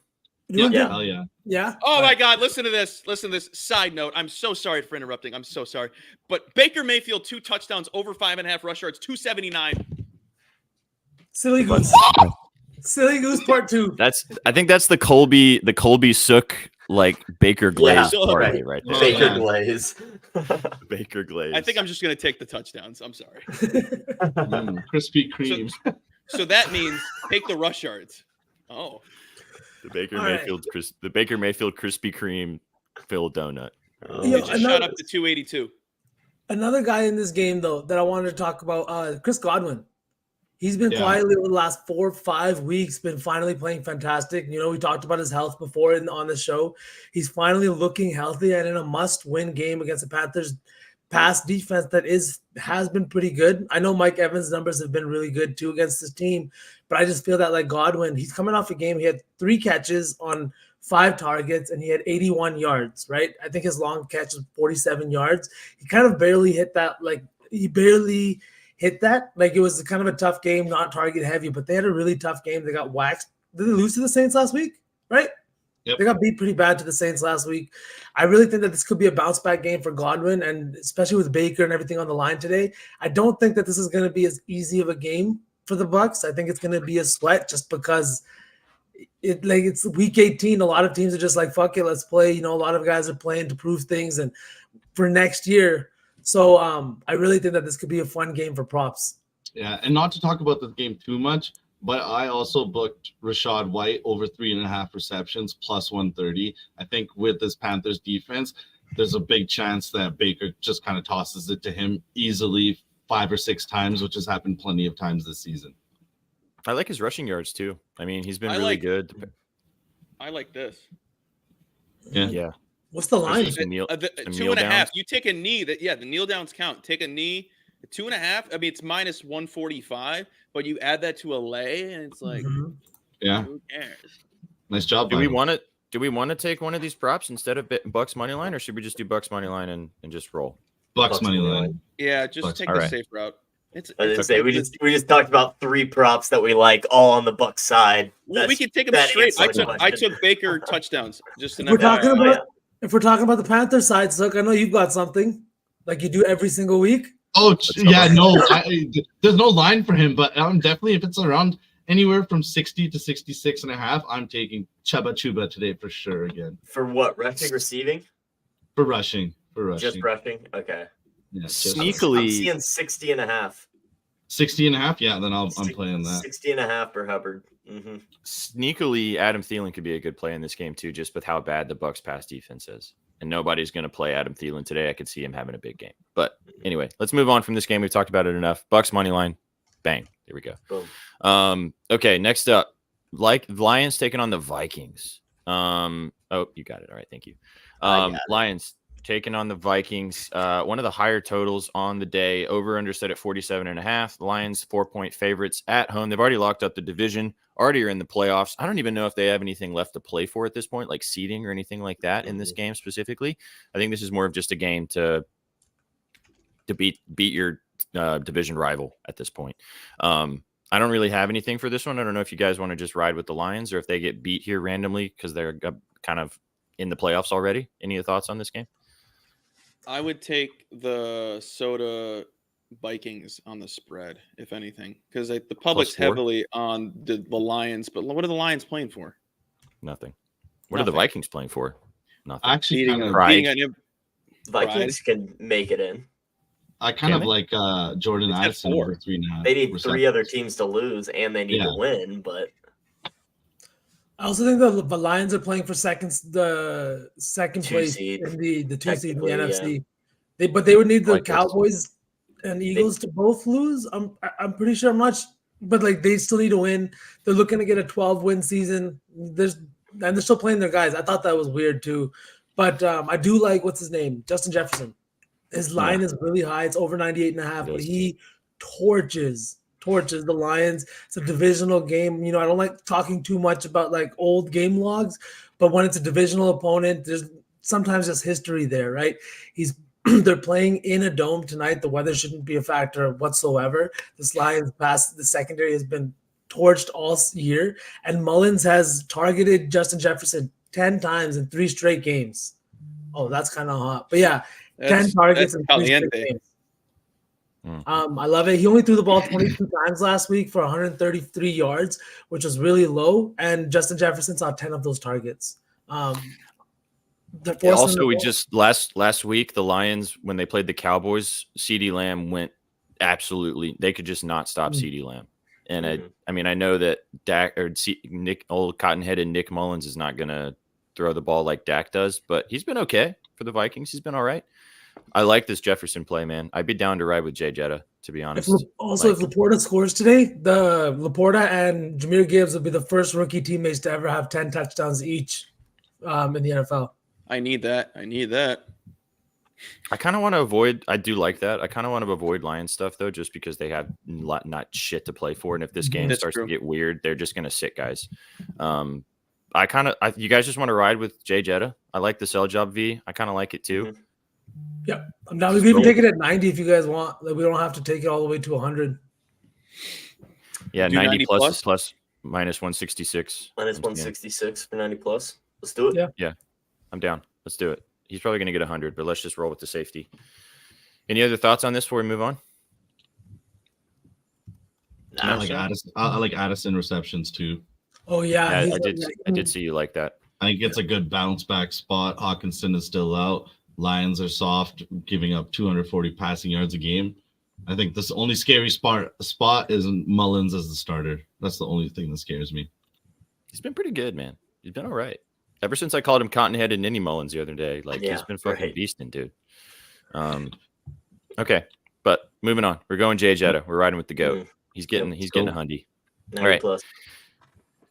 you wanna Yeah, do- hell yeah. Yeah. Oh my God! Listen to this. Listen to this. Side note: I'm so sorry for interrupting. I'm so sorry. But Baker Mayfield 2 touchdowns over 5.5 rush yards, 279. Silly goose. Silly goose part 2. I think that's the Colby Sukh like Baker Glaze Yeah, parlay right. right there. Oh, Baker yeah. Glaze. Baker Glaze. I think I'm just gonna take the touchdowns. I'm sorry. Krispy Kreme. So that means take the rush yards. Oh, the Baker All right. Mayfield Krispy Kreme filled donut. Yo, it just shot up to 282. Another guy in this game though that I wanted to talk about, Chris Godwin. He's been Yeah. quietly over the last 4 or 5 weeks, been finally playing fantastic. You know, we talked about his health before on the show. He's finally looking healthy and in a must-win game against the Panthers pass defense that has been pretty good. I know Mike Evans' numbers have been really good too against this team, but I just feel that like Godwin, he's coming off a game. He had 3 catches on 5 targets and he had 81 yards, right? I think his long catch was 47 yards. He kind of barely hit that. Like he barely hit that. Like it was kind of a tough game, not target heavy, but they had a really tough game. They got waxed. Did they lose to the Saints last week? Right? Yep. They got beat pretty bad to the Saints last week. I really think that this could be a bounce back game for Godwin, and especially with Baker and everything on the line today. I don't think that this is going to be as easy of a game for the Bucks. I think it's going to be a sweat just because it's week 18. A lot of teams are just like, fuck it, let's play. You know, a lot of guys are playing to prove things and for next year. So I really think that this could be a fun game for props. Yeah, and not to talk about this game too much, but I also booked Rashad White over 3.5 receptions plus 130. I think with this Panthers defense, there's a big chance that Baker just kind of tosses it to him easily 5 or 6 times, which has happened plenty of times this season. I like his rushing yards too. I mean, he's been I really like- good. I like this. Yeah. What's the line? There's some kneel- The some 2.5. kneel downs. You take a knee. The kneel downs count. Take a knee. 2.5. I mean, it's minus 145, but you add that to a lay, and it's like, Mhm. Yeah, who cares? nice job. Do we Michael. want to? Do we want to take one of these props instead of Bucks money line, or should we just do Bucks money line and just roll? Bucks money line? Yeah, just Bucks. take All the right. safe route. It's I didn't it's say okay. we just talked about 3 props that we like all on the Bucks side. Well, we could take them that straight. I answers the took question. Baker touchdowns. Just If an we're talking Oh, about if we're talking about the Panther side, Sukh, I know you've got something like you do every single week. Oh, Let's yeah, go. no, there's no line for him, but I'm definitely, if it's around anywhere from 60 to 66.5, I'm taking Chuba today for sure again. For what? Rushing, receiving? For rushing. Just rushing? Okay. Yeah, just I'm Sneakily, seeing 60.5. 60.5, yeah, then I'm playing that. 60.5 for Hubbard. Mm-hmm. sneakily, Adam Thielen could be a good play in this game too, just with how bad the Bucks pass defense is. And nobody's going to play Adam Thielen today. I could see him having a big game. But anyway, let's move on from this game. We've talked about it enough. Bucks money line, bang. There we go. Boom. Okay, next up, like Lions taking on the Vikings. Oh, you got it. All right, thank you. I got it. Lions taking on the Vikings. One of the higher totals on the day. Over under set at 47.5. The Lions 4-point favorites at home. They've already locked up the division. Already are in the playoffs. I don't even know if they have anything left to play for at this point, like seeding or anything like that in this game specifically. I think this is more of just a game to beat your division rival at this point. I don't really have anything for this one. I don't know if you guys want to just ride with the Lions or if they get beat here randomly because they're kind of in the playoffs already. Any thoughts on this game? I would take the Soda Vikings on the spread, if anything, because the public's heavily on the Lions. But what are the Lions playing for? Nothing. What are the Vikings playing for? Nothing. Actually, Vikings can make it in. I kind of like Jordan Addison over 3.5. They need 3 other teams to lose, and they need to win. But I also think the Lions are playing for the second place in the 2 seed in the NFC. But they would need the Cowboys and Eagles to both lose. I'm pretty sure but like they still need to win. They're looking to get a 12-win season. They're still playing their guys. I thought that was weird too. But I do like what's his name, Justin Jefferson. His line is really high. It's over 98.5, but he torches the Lions. It's a divisional game. I don't like talking too much about like old game logs, but when it's a divisional opponent, there's sometimes just history there, right? They're playing in a dome tonight. The weather shouldn't be a factor whatsoever. This Lions pass, the secondary has been torched all year, and Mullins has targeted Justin Jefferson 10 times in 3 straight games. Oh, that's kind of hot. But yeah, 10 targets in 3 straight games. I love it. He only threw the ball 22 times last week for 133 yards, which was really low. And Justin Jefferson saw 10 of those targets. Also, we just last week, the Lions, when they played the Cowboys, CeeDee Lamb went absolutely. They could just not stop CeeDee Lamb. And I know that old cotton-headed Nick Mullins is not going to throw the ball like Dak does, but he's been okay for the Vikings. He's been all right. I like this Jefferson play, man. I'd be down to ride with Jay Jetta, to be honest. If Laporta scores today, the Laporta and Jahmyr Gibbs will be the first rookie teammates to ever have 10 touchdowns each in the NFL. I need that. I kind of want to avoid. I do like that. I kind of want to avoid Lions stuff though, just because they have not shit to play for, and if this game starts to get weird, they're just gonna sit guys. You guys just want to ride with Jay Jetta. I like the sell job V. I kind of like it too. Yeah, now we can even take it at 90 if you guys want. Like, we don't have to take it all the way to 100. Yeah, 90 plus minus 166. Minus 166 for 90 plus. Let's do it. Yeah, I'm down. Let's do it. He's probably going to get 100, but let's just roll with the safety. Any other thoughts on this before we move on? I like Addison receptions too. Oh yeah, I did see you like that. I think it's a good bounce back spot. Hawkinson is still out. Lions are soft, giving up 240 passing yards a game. I think this only scary spot is Mullins as the starter. That's the only thing that scares me. He's been pretty good, man. He's been all right. Ever since I called him Cottonhead and Ninny Mullins the other day, he's been fucking beasting, dude. Okay, but moving on. We're going Jay Jetta. We're riding with the GOAT. He's getting a hundy. All right. Plus.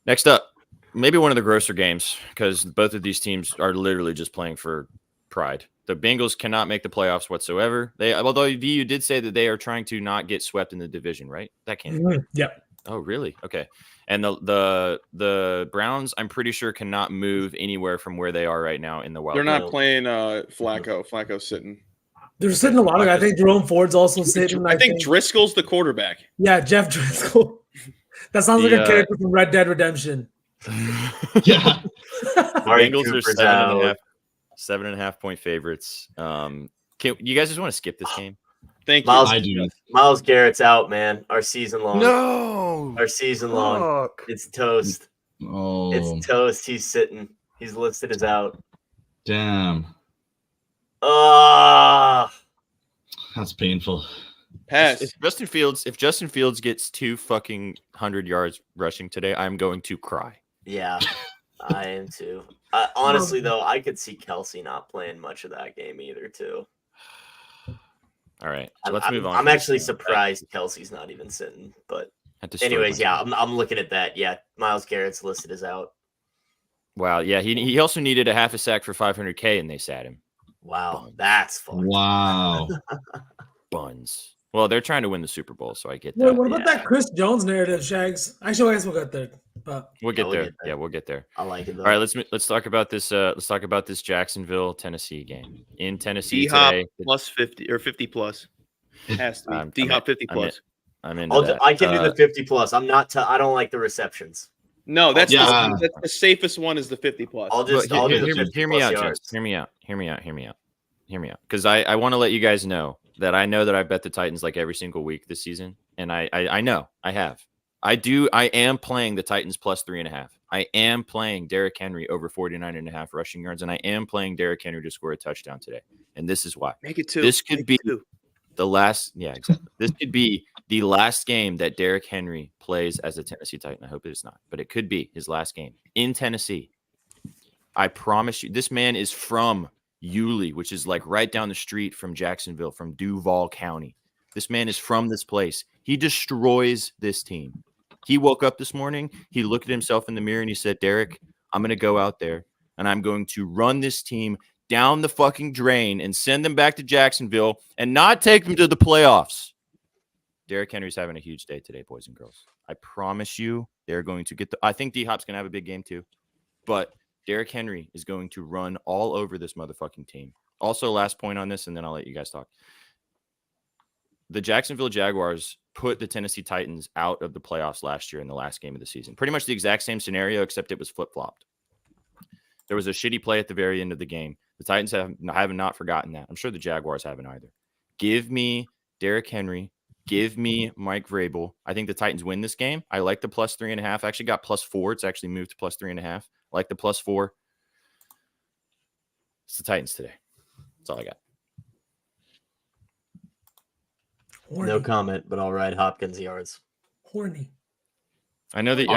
Next up, maybe one of the grosser games because both of these teams are literally just playing for pride. The Bengals cannot make the playoffs whatsoever. Although you did say that they are trying to not get swept in the division, right? That can't. Yeah. Oh, really? Okay. And the Browns, I'm pretty sure, cannot move anywhere from where they are right now in the wild. They're not playing Flacco. Flacco's sitting. They're sitting a lot of. I think Jerome Ford's also sitting. I think Driscoll's the quarterback. Yeah, Jeff Driscoll. That sounds like a character from Red Dead Redemption. Yeah. Bengals are 7.5 point favorites. You guys just want to skip this game? Thank you. I do. Myles Garrett's out, man. Our season long. No. Our season long. It's toast. Oh. It's toast. He's sitting. He's listed as out. Damn. That's painful. Pass. If Justin Fields gets 2 fucking 100 yards rushing today, I'm going to cry. Yeah, I am too. Honestly, though, I could see Kelsey not playing much of that game either, too. All right, so let's move on. I'm actually surprised Kelsey's not even sitting. But anyways, yeah, I'm looking at that. Yeah, Myles Garrett's listed as out. Wow, yeah, he also needed a half a sack for $500K, and they sat him. Wow, Buns. that's fucked. Wow. Buns. Well, they're trying to win the Super Bowl, so I get Wait, that. what about that Chris Jones narrative, Shags? Actually, I guess we'll get there. But We'll get we'll there. get there. Yeah, we'll get there. I like it though. All right, let's talk about this. Let's talk about this Jacksonville, Tennessee game in Tennessee D-Hop today. plus 50 or 50 plus. Has to be. D-Hop 50 plus. I'm into that. I can do the 50 plus. I don't like the receptions. No, that's Yeah. that's the safest one is the 50 plus. I'll do the 50 hear me plus out, yards. Jess. Hear me out. Because I want to let you guys know that I know that I bet the Titans like every single week this season. And I know I have. I am playing the Titans plus 3.5. I am playing Derrick Henry over 49.5 rushing yards. And I am playing Derrick Henry to score a touchdown today. And this is why. Make it two. This could be the last. Yeah, exactly. This could be the last game that Derrick Henry plays as a Tennessee Titan. I hope it is not, but it could be his last game in Tennessee. I promise you, this man is from Yulee, which is like right down the street from Jacksonville, from Duval County. This man is from this place. He destroys this team. He woke up this morning, he looked at himself in the mirror and he said, Derrick, I'm going to go out there and I'm going to run this team down the fucking drain and send them back to Jacksonville and not take them to the playoffs. Derrick Henry's having a huge day today, boys and girls. I promise you they're going to get I think D-Hop's going to have a big game too. But Derrick Henry is going to run all over this motherfucking team. Also, last point on this, and then I'll let you guys talk. The Jacksonville Jaguars put the Tennessee Titans out of the playoffs last year in the last game of the season. Pretty much the exact same scenario, except it was flip-flopped. There was a shitty play at the very end of the game. The Titans have not forgotten that. I'm sure the Jaguars haven't either. Give me Derrick Henry. Give me Mike Vrabel. I think the Titans win this game. I like the plus 3.5. I actually got plus 4. It's actually moved to plus 3.5. I like the plus 4. It's the Titans today. That's all I got. horny. No comment, but I'll ride Hopkins yards. Horny. I know that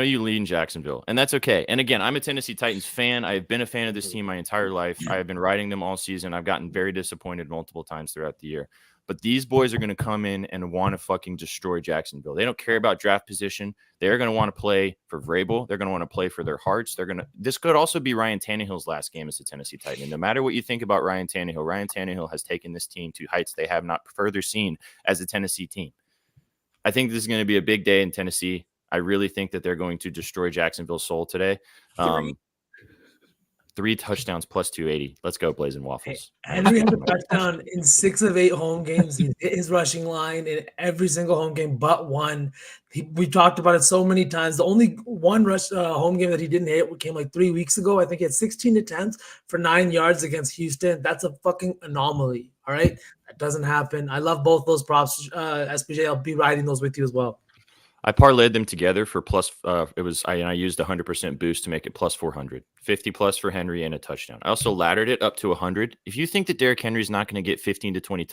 you lean Jacksonville, and that's okay. And again, I'm a Tennessee Titans fan. I have been a fan of this team my entire life. I have been riding them all season. I've gotten very disappointed multiple times throughout the year. But these boys are going to come in and want to fucking destroy Jacksonville. They don't care about draft position. They're going to want to play for Vrabel. They're going to want to play for their hearts. This could also be Ryan Tannehill's last game as a Tennessee Titan. And no matter what you think about Ryan Tannehill has taken this team to heights they have not further seen as a Tennessee team. I think this is going to be a big day in Tennessee. I really think that they're going to destroy Jacksonville's soul today. 3 touchdowns plus 280. Let's go, Blazing Waffles. Henry had a touchdown in 6 of 8 home games. He hit his rushing line in every single home game but one. We talked about it so many times. The only one home game that he didn't hit came like 3 weeks ago. I think he had 16 attempts for 9 yards against Houston. That's a fucking anomaly. All right, that doesn't happen. I love both those props. SPJ, I'll be riding those with you as well. I parlayed them together for plus. I used 100% boost to make it plus 400, 50 plus for Henry and a touchdown. I also laddered it up to 100. If you think that Derrick Henry's not going to get 15 to 20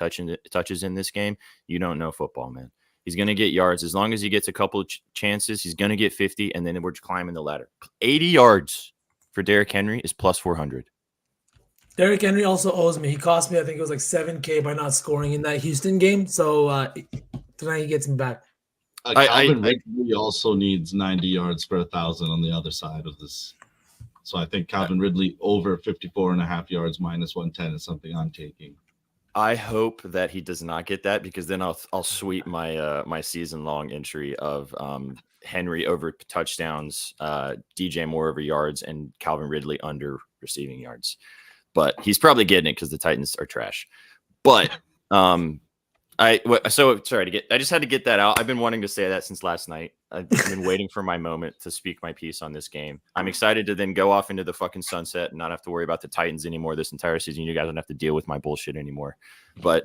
touches in this game, you don't know football, man. He's going to get yards as long as he gets a couple of chances. He's going to get 50, and then we're just climbing the ladder. 80 yards for Derrick Henry is plus 400. Derrick Henry also owes me. He cost me, I think it was like $7,000 by not scoring in that Houston game. So tonight he gets me back. Calvin Ridley also needs 90 yards for 1,000 on the other side of this. So I think Calvin Ridley over 54.5 yards minus 110 is something I'm taking. I hope that he does not get that, because then I'll sweep my my season long entry of Henry over touchdowns, DJ Moore over yards, and Calvin Ridley under receiving yards. But he's probably getting it because the Titans are trash. But I just had to get that out. I've been wanting to say that since last night. I've been waiting for my moment to speak my piece on this game. I'm excited to then go off into the fucking sunset and not have to worry about the Titans anymore this entire season. You guys don't have to deal with my bullshit anymore. But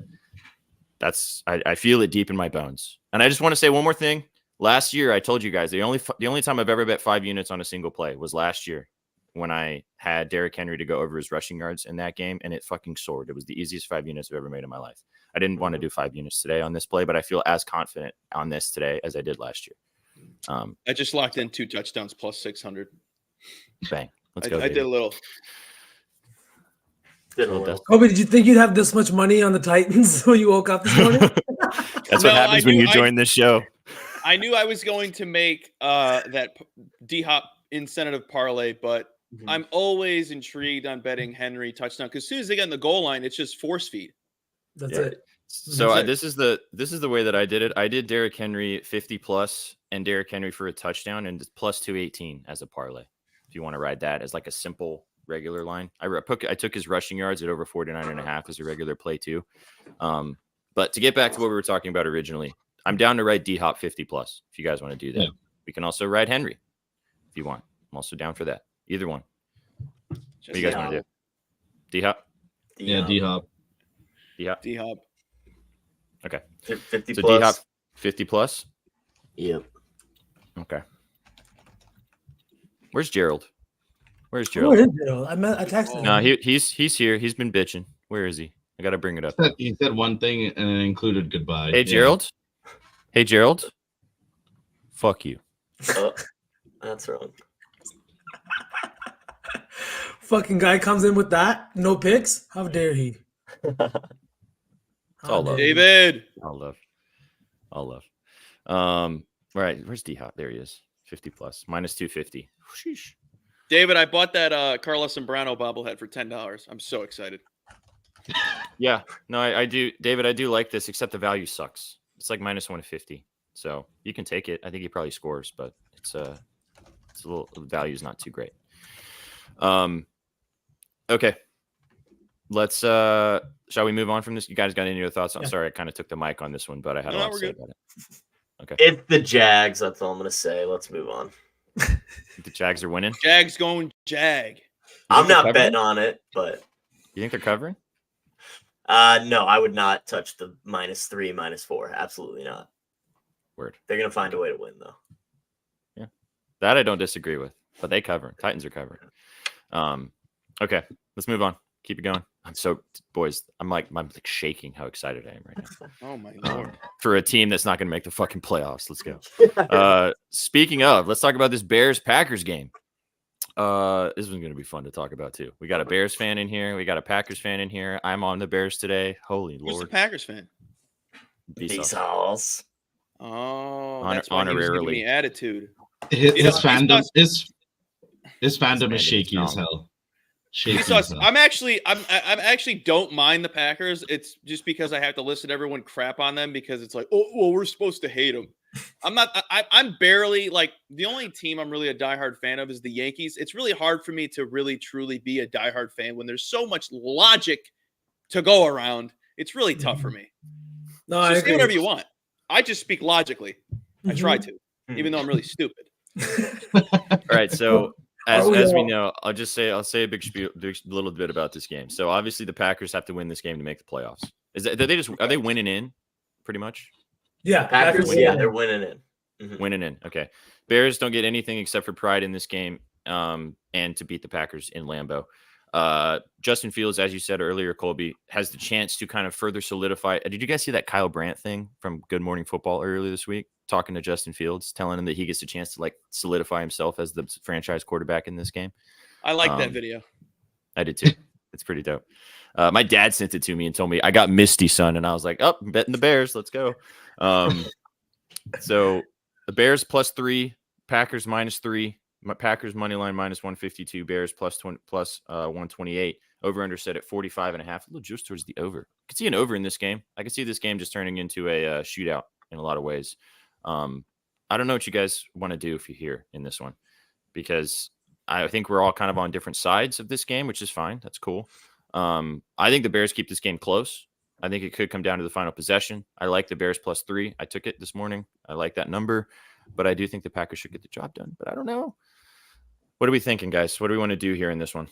I feel it deep in my bones. And I just want to say one more thing. Last year, I told you guys the only time I've ever bet 5 units on a single play was last year, when I had Derrick Henry to go over his rushing yards in that game, and it fucking soared. It was the easiest 5 units I've ever made in my life. I didn't want to do 5 units today on this play, but I feel as confident on this today as I did last year. I just locked in 2 touchdowns plus 600. Bang. Let's go. I did a little. Kobe, did you think you'd have this much money on the Titans when you woke up this morning? That's what happens when you join this show. I knew I was going to make that D-Hop incentive parlay, but I'm always intrigued on betting Henry touchdown because as soon as they get in the goal line, it's just force feed. That's it. So this is the way that I did it. I did Derrick Henry 50 plus and Derrick Henry for a touchdown and plus 218 as a parlay. If you want to ride that as like a simple regular line, I took his rushing yards at over 49.5 as a regular play too. But to get back to what we were talking about originally, I'm down to ride D-Hop 50 plus. If you guys want to do that, we can also ride Henry if you want. I'm also down for that. Either one. What do you guys want to do? D-Hop? Yeah, D-Hop. D-Hop. D-Hop. Okay. 50 so plus. D-Hop 50 plus? Yep. Okay. Where's Gerald? Where is Gerald? I texted him. No, he's here. He's been bitching. Where is he? I got to bring it up. He said one thing and it included goodbye. Hey, Gerald. Hey, Gerald. Fuck you. Oh, that's wrong. Fucking guy comes in with that. No picks. How dare he? It's all love. David. All love. All right. Where's D-Hop? There he is. 50 plus. Minus 250. Sheesh. David, I bought that Carlos Zambrano bobblehead for $10. I'm so excited. Yeah. No, I do. David, I do like this, except the value sucks. It's like minus 150. So you can take it. I think he probably scores, but it's a little, the value is not too great. Okay. Let's shall we move on from this? You guys got any other thoughts? I'm sorry, I kind of took the mic on this one, but I had a lot to say about it. Okay. It's the Jags. That's all I'm gonna say. Let's move on. The Jags are winning. Jags going Jag. I'm not betting on it, but you think they're covering? No, I would not touch the -3, -4. Absolutely not. Word. They're gonna find a way to win, though. Yeah, that I don't disagree with. But they cover. Titans are covering. Okay, let's move on. Keep it going. Boys, I'm like shaking how excited I am right now. Oh my Lord. For a team that's not going to make the fucking playoffs. Let's go. Speaking of, let's talk about this Bears-Packers game. This one's going to be fun to talk about too. We got a Bears fan in here. We got a Packers fan in here. I'm on the Bears today. Holy Lord. Who's the Packers fan? VSauce. Oh, that's why he was giving honorarily. me attitude. His fandom is shaky as hell. I'm actually don't mind the Packers. It's just because I have to listen to everyone crap on them because it's like, oh, well, we're supposed to hate them. I'm barely like the only team I'm really a diehard fan of is the Yankees. It's really hard for me to really truly be a diehard fan when there's so much logic to go around. It's really tough for me. No, so say whatever you want. I just speak logically. I try to, even though I'm really stupid. All right, so. As we know, I'll say a big little bit about this game. So obviously the Packers have to win this game to make the playoffs. Are they winning in pretty much? Yeah, Packers. Yeah, they're winning in. Mm-hmm. Winning in. Okay. Bears don't get anything except for pride in this game, and to beat the Packers in Lambeau. Justin Fields, as you said earlier, Colby, has the chance to kind of further solidify. Did you guys see that Kyle Brandt thing from Good Morning Football earlier this week? Talking to Justin Fields, telling him that he gets a chance to like solidify himself as the franchise quarterback in this game. I like that video. I did too. It's pretty dope. My dad sent it to me and told me I got Misty, son, and I was like, "Oh, I'm betting the Bears. Let's go." So the Bears +3, Packers -3, Packers money line -152, Bears plus 128. Over under set at 45.5. A little juice towards the over. I could see an over in this game. I could see this game just turning into a shootout in a lot of ways. I don't know what you guys want to do if you're here in this one, because I think we're all kind of on different sides of this game, which is fine. That's cool. I think the Bears keep this game close. I think it could come down to the final possession. I like the Bears +3. I took it this morning. I like that number, but I do think the Packers should get the job done. But I don't know. What are we thinking, guys? What do we want to do here in this one?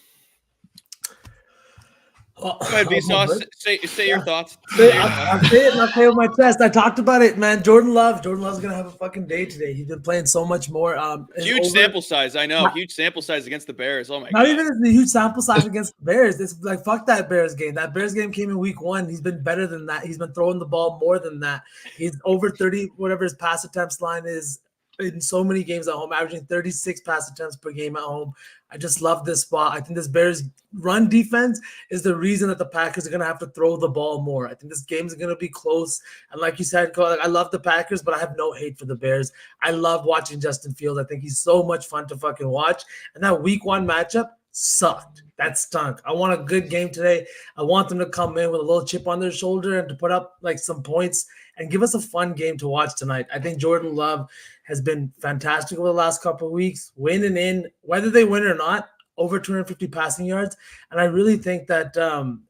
Go ahead, VSauce. Say your thoughts. I'll say it and I'll say it with my chest. I talked about it, man. Jordan Love's gonna have a fucking day today. He's been playing so much more. Huge sample size, I know. Huge sample size against the Bears. Oh my god. Not even the huge sample size against the Bears. It's like fuck that Bears game. That Bears game came in week 1. He's been better than that. He's been throwing the ball more than that. He's over 30, whatever his pass attempts line is in so many games at home, averaging 36 pass attempts per game at home. I just love this spot. I think this Bears run defense is the reason that the Packers are going to have to throw the ball more. I think this game is going to be close. And like you said, Cole, I love the Packers, but I have no hate for the Bears. I love watching Justin Fields. I think he's so much fun to fucking watch. And that week 1 matchup sucked. That stunk. I want a good game today. I want them to come in with a little chip on their shoulder and to put up like some points and give us a fun game to watch tonight. I think Jordan Love has been fantastic over the last couple of weeks, winning in, whether they win or not, over 250 passing yards. And I really think that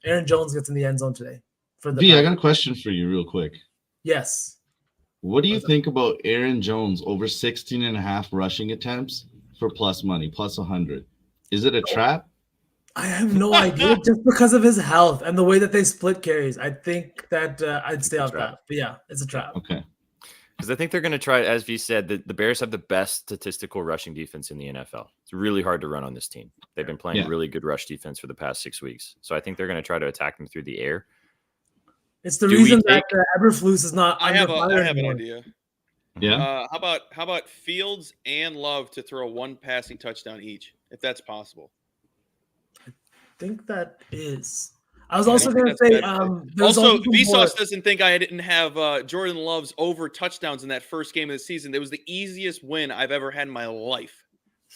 Aaron Jones gets in the end zone today. For the I got a question for you real quick. Yes. What do you think about Aaron Jones over 16.5 rushing attempts for plus money, plus 100? Is it a trap? I have no idea, just because of his health and the way that they split carries. I think that I'd stay off that. But yeah, it's a trap. Okay. Because I think they're going to try, as V said, the Bears have the best statistical rushing defense in the NFL. It's really hard to run on this team. They've been playing really good rush defense for the past 6 weeks. So I think they're going to try to attack them through the air. It's the reason that Eberflus is not. I have an idea. Yeah. How about Fields and Love to throw 1 passing touchdown each, if that's possible? I think that is. I was also going to say. Also, VSauce doesn't think I didn't have Jordan Love's over touchdowns in that first game of the season. It was the easiest win I've ever had in my life.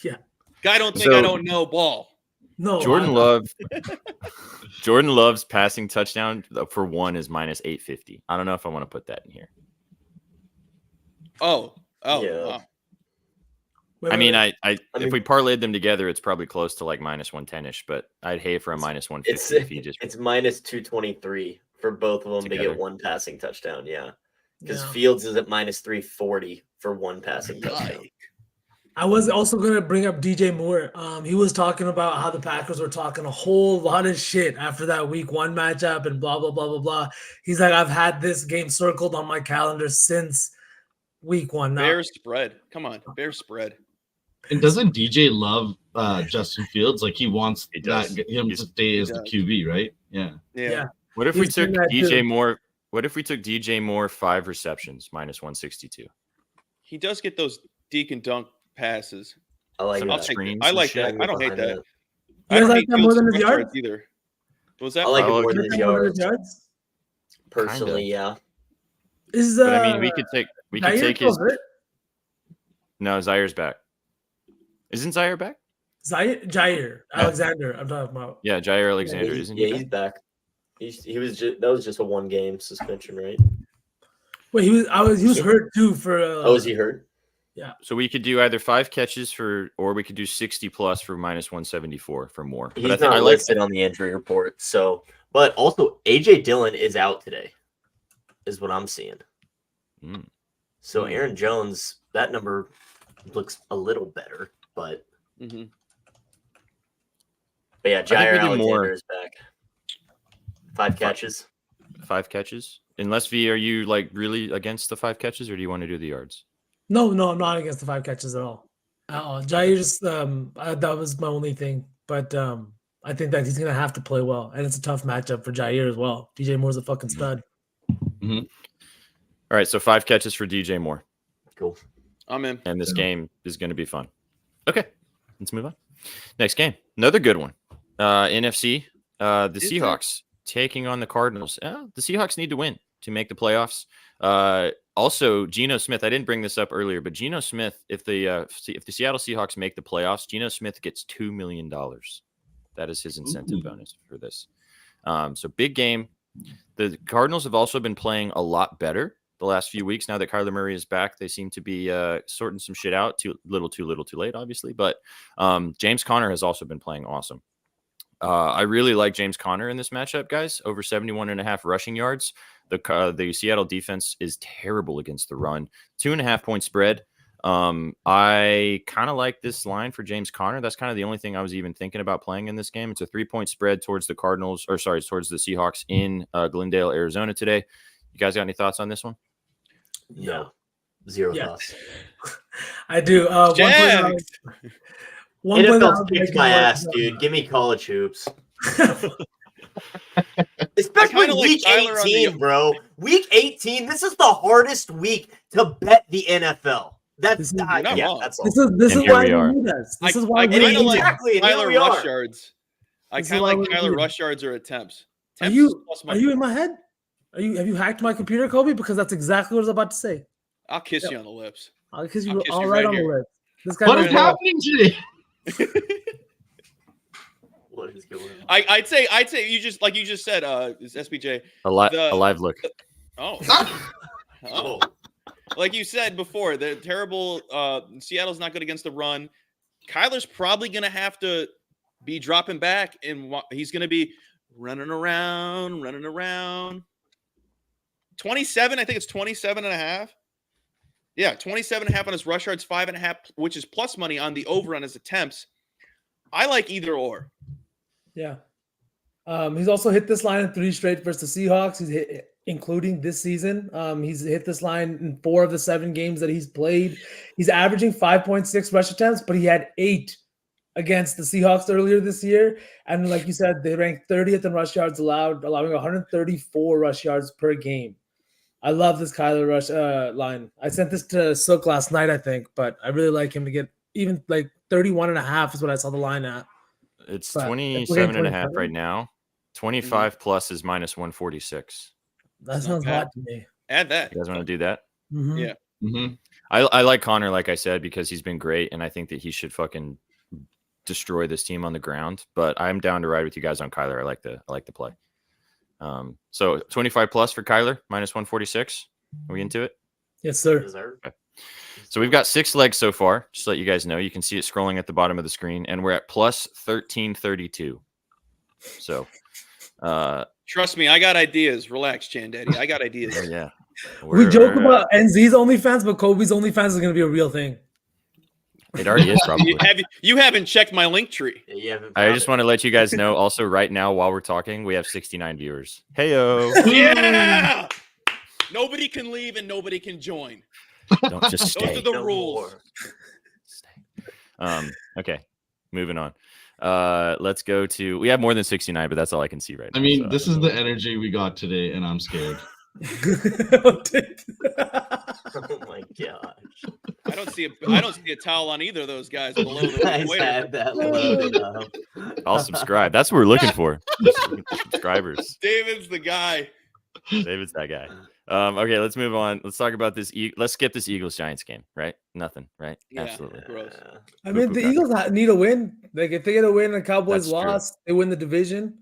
Yeah. Guy don't think I don't know ball. No. Jordan Love's passing touchdown for 1 is minus 850. I don't know if I want to put that in here. Oh. Yeah. Wow. I mean, if we parlayed them together, it's probably close to like minus 110-ish, but I'd hate for a minus 150 if you just. It's minus 223 for both of them together. to get 1 passing touchdown. Yeah. Because Fields is at minus 340 for 1 passing touchdown. I was also going to bring up DJ Moore. He was talking about how the Packers were talking a whole lot of shit after that week 1 matchup and blah, blah, blah, blah, blah. He's like, I've had this game circled on my calendar since week 1. Now. Bears spread. Come on. Bears spread. And doesn't DJ love Justin Fields? Like he wants him to stay as the QB, right? Yeah. What if we took DJ Moore? What if we took DJ Moore 5 receptions minus 162? He does get those deke and dunk passes. I like that. I like that. I don't hate that. I don't like that more than his yards either. What was that? I like it more than his yards. Personally, yeah. But I mean, we could take his. No, Zaire's back. Isn't Zaire back? Jair Alexander. I'm talking about. Yeah, Jair Alexander. Isn't he? Yeah, he's back. He was just that was just a 1-game suspension, right? Wait, he was hurt too for. Was he hurt? Yeah. So we could do either 5 catches or we could do 60 plus for minus 174 for more. He's not listed on the injury report. So, but also AJ Dillon is out today, is what I'm seeing. So Aaron Jones, that number looks a little better, but but yeah, Jair Alexander is back. 5 catches. 5 catches. Unless V, are you like really against the 5 catches, or do you want to do the yards? No, I'm not against the 5 catches at all. Jair just that was my only thing, but I think that he's gonna have to play well, and it's a tough matchup for Jair as well. DJ Moore's a fucking stud. All right, so 5 catches for DJ Moore. Cool. I'm in. And this game is going to be fun. Okay, let's move on. Next game, another good one. NFC, the Seahawks taking on the Cardinals. The Seahawks need to win to make the playoffs. Also, Geno Smith. I didn't bring this up earlier, but Geno Smith, if the Seattle Seahawks make the playoffs, Geno Smith gets $2 million. That is his incentive bonus for this. So big game. The Cardinals have also been playing a lot better the last few weeks. Now that Kyler Murray is back, they seem to be sorting some shit out. Too little, too late, obviously. But James Conner has also been playing awesome. I really like James Conner in this matchup, guys. Over 71.5 rushing yards. The Seattle defense is terrible against the run. 2.5 point spread. I kind of like this line for James Conner. That's kind of the only thing I was even thinking about playing in this game. It's a 3-point spread towards the towards the Seahawks in Glendale, Arizona today. You guys got any thoughts on this one? No. Zero thoughts. I do. NFL kicks my ass, dude. Give me college hoops. Especially week 18, bro. Week 18, this is the hardest week to bet the NFL. That's You're not wrong. That's all. This And is here why we are. we need us. This is I why we kinda need like us. Exactly, and here Kyler we are. rush yards. I This is kind of why like we Kyler need rush yards or attempts. Are Attempts you plus are money. you in my head? Have you hacked my computer, Colby? Because that's exactly what I was about to say. I'll kiss Yep. you on the lips. I'll kiss I'll you kiss all you right right on the here. lips. This guy What knows is what- happening today? What is going on? I'd say you just said, is SBJ. A live look. Oh. Oh. Like you said before, they're terrible. Seattle's not good against the run. Kyler's probably going to have to be dropping back, and he's going to be running around. 27, I think it's 27 and a half. Yeah, 27 and a half on his rush yards, 5.5, which is plus money on the over on his attempts. I like either or. Yeah. He's also hit this line in 3 straight versus the Seahawks. He's hit, including this season. He's hit this line in 4 of the 7 games that he's played. He's averaging 5.6 rush attempts, but he had 8 against the Seahawks earlier this year. And like you said, they ranked 30th in rush yards allowed, allowing 134 rush yards per game. I love this Kyler rush line. I sent this to Sukh last night, I think, but I really like him to get even like 31 and a half is what I saw the line at. It's But 27 and a half 27? right now. 25 plus is minus 146. That Not sounds bad. hot to me. Add that. You guys want to do that? Mhm. Yeah. Mm-hmm. I like Connor, like I said, because he's been great, and I think that he should fucking destroy this team on the ground. But I'm down to ride with you guys on Kyler. I like the play. So 25 plus for Kyler, minus 146. Are we into it? Yes, sir. Deserve. So we've got 6 legs so far. Just to let you guys know, you can see it scrolling at the bottom of the screen, and we're at plus 1332. So, Trust me, I got ideas. Relax, Chan Daddy. I got ideas. yeah, We joke We're, about NZ's OnlyFans, but Kobe's OnlyFans is going to be a real thing. it already is probably. You haven't checked my link tree. Yeah, I just want to let you guys know. Also, right now while we're talking, we have 69 viewers. Heyo! Yeah. Nobody can leave and nobody can join. Don't just Those stay. are the No rules. more. Okay, moving on. Let's go to. We have more than 69, but that's all I can see right now. I mean, so this is the energy we got today, and I'm scared. Oh my gosh. I don't see a towel on either of those guys below You guys the waiter. had that loaded up. I'll subscribe. That's what we're looking for. Subscribers. David's the guy. David's that guy. Okay, let's move on. Let's talk about this. Let's skip this Eagles Giants game. Right? Nothing. Right? Yeah. Absolutely. Gross. I mean, the Eagles need a win. Like, if they get a win and the Cowboys That's true. lost, they win the division.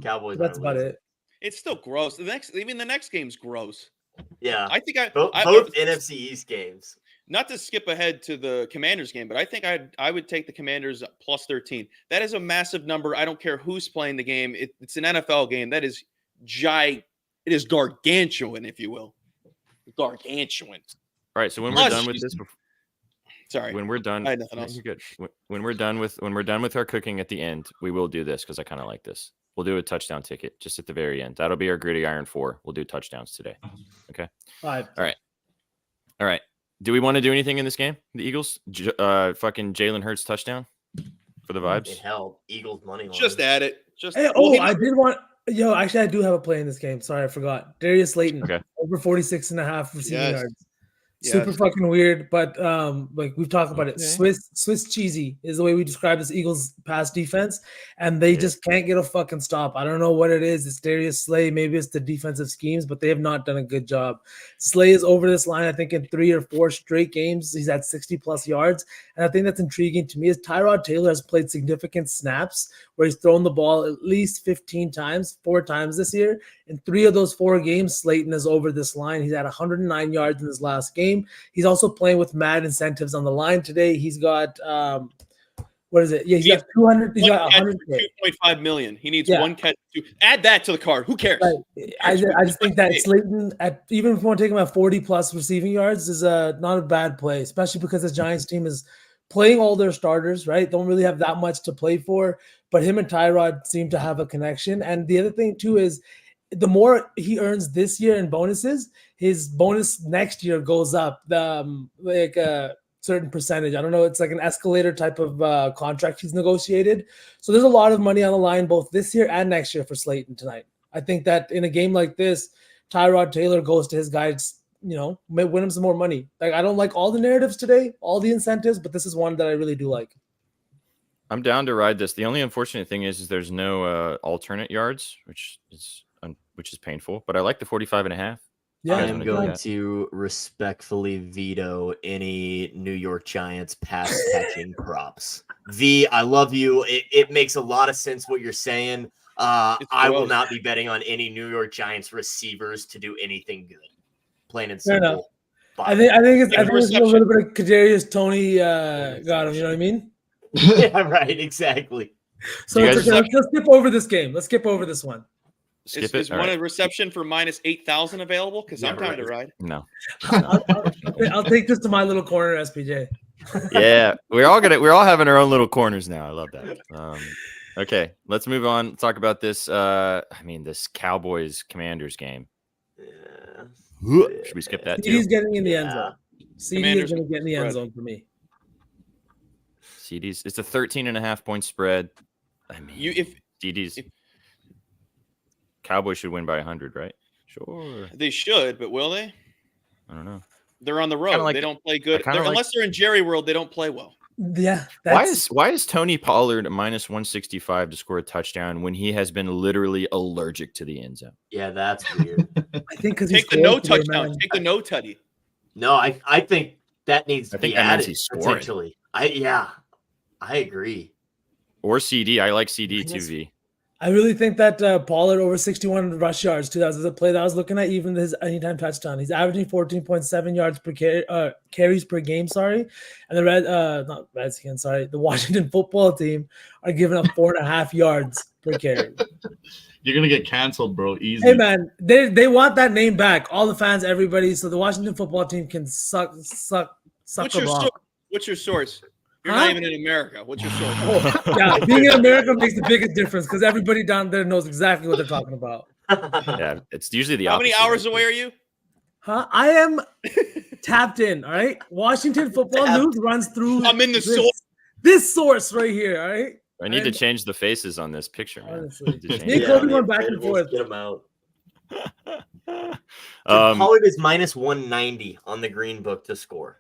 Cowboys. That's about it. It's still gross. The next game's gross. Yeah. I think Both I NFC East games. not to skip ahead to the Commanders game, but I think I would take the Commanders plus 13. That is a massive number. I don't care who's playing the game. It's an NFL game. That is It is gargantuan, if you will. Gargantuan. All right. So when Plus, we're done with this, Sorry. when we're done, I had nothing no, else. you're good. When we're done with our cooking at the end, we will do this because I kind of like this. We'll do a touchdown ticket just at the very end. That'll be our Griddy-Iron 4. We'll do touchdowns today. Okay. 5. All right. Do we want to do anything in this game? The Eagles, fucking Jalen Hurts touchdown for the It vibes. held Eagles money line. Just add it. Just Hey, well, he- I did want. Yo, actually, I do have a play in this game. Sorry, I forgot. Darius Slayton, Okay. over 46 and a half receiving Yes. yards. Yes. Super fucking weird, but like we've talked about it. Okay. Swiss cheesy is the way we describe this Eagles pass defense, and they Yeah. just can't get a fucking stop. I don't know what it is. It's Darius Slay, maybe it's the defensive schemes, but they have not done a good job. Slay is over this line, I think, in 3 or 4 straight games. He's had 60 plus yards, and I think that's intriguing to me. Is Tyrod Taylor has played significant snaps where he's thrown the ball at least 15 times, 4 times this year. In 3 of those 4 games, Slayton is over this line. He's had 109 yards in his last game. He's also playing with mad incentives on the line today. He's got what is it? Yeah, he's got 200. He's got 100. 2.5 million. He needs Yeah. one catch. Add that to the card. Who cares? Right. I just think that Slayton, even if you want to take him at 40 plus receiving yards, is not a bad play, especially because the Giants team is playing all their starters, right? Don't really have that much to play for, but him and Tyrod seem to have a connection. And the other thing too is the more he earns this year in bonuses, his bonus next year goes up like a certain percentage. I don't know. It's like an escalator type of contract he's negotiated. So there's a lot of money on the line both this year and next year for Slayton tonight. I think that in a game like this, Tyrod Taylor goes to his guys win him some more money. Like, I don't like all the narratives today, all the incentives, but this is one that I really do like. I'm down to ride this. The only unfortunate thing is there's no alternate yards, which is painful. But I like the 45.5. Yeah, I'm going to respectfully veto any New York Giants pass catching props. I love you. It makes a lot of sense what you're saying. I will not be betting on any New York Giants receivers to do anything good. Plain and simple. I think it's a little bit of Kadarius Toney got him. You know what I mean? Yeah, right. Exactly. So let's skip over this game. Let's skip over this one. Is one a reception for minus 8,000 available? Because I'm down to ride. No. I'll take this to my little corner, SPJ. Yeah, we're all having our own little corners now. I love that. Okay, let's move on. Let's talk about this. This Cowboys Commanders game. Yeah. Should we skip that too? CD's getting in the end zone. CD is going to get in the end zone for me. CD's. It's a 13.5 point spread. Cowboys should win by 100, right? Sure. They should, but will they? I don't know. They're on the road. They don't play good. Unless they're in Jerry World, they don't play well. Yeah. Why is Tony Pollard minus 165 to score a touchdown when he has been literally allergic to the end zone? Yeah, that's weird. I think because take the no touchdown. Take the no tutty. No, I think that needs to be added potentially. I agree. Or CD. I like CD too. V. I really think that Pollard over 61 rush yards too. That was the play that I was looking at. Even his anytime touchdown, he's averaging 14.7 yards per carries per game. Sorry, and the Washington football team are giving up 4.5 yards per carry. You're gonna get canceled, bro. Easy. Hey man, they want that name back. All the fans, everybody, so the Washington football team can suck. What's your source? You're not even in America. What's your source? Yeah, being in America makes the biggest difference because everybody down there knows exactly what they're talking about. Yeah, it's usually the opposite. How many hours away are you? Huh? I am tapped in. All right. Washington football news runs through. I'm in the source. This source right here. All right. I need to change the faces on this picture, man. Honestly, Colby went back and forth. Get them out. Pollard is minus 190 on the green book to score.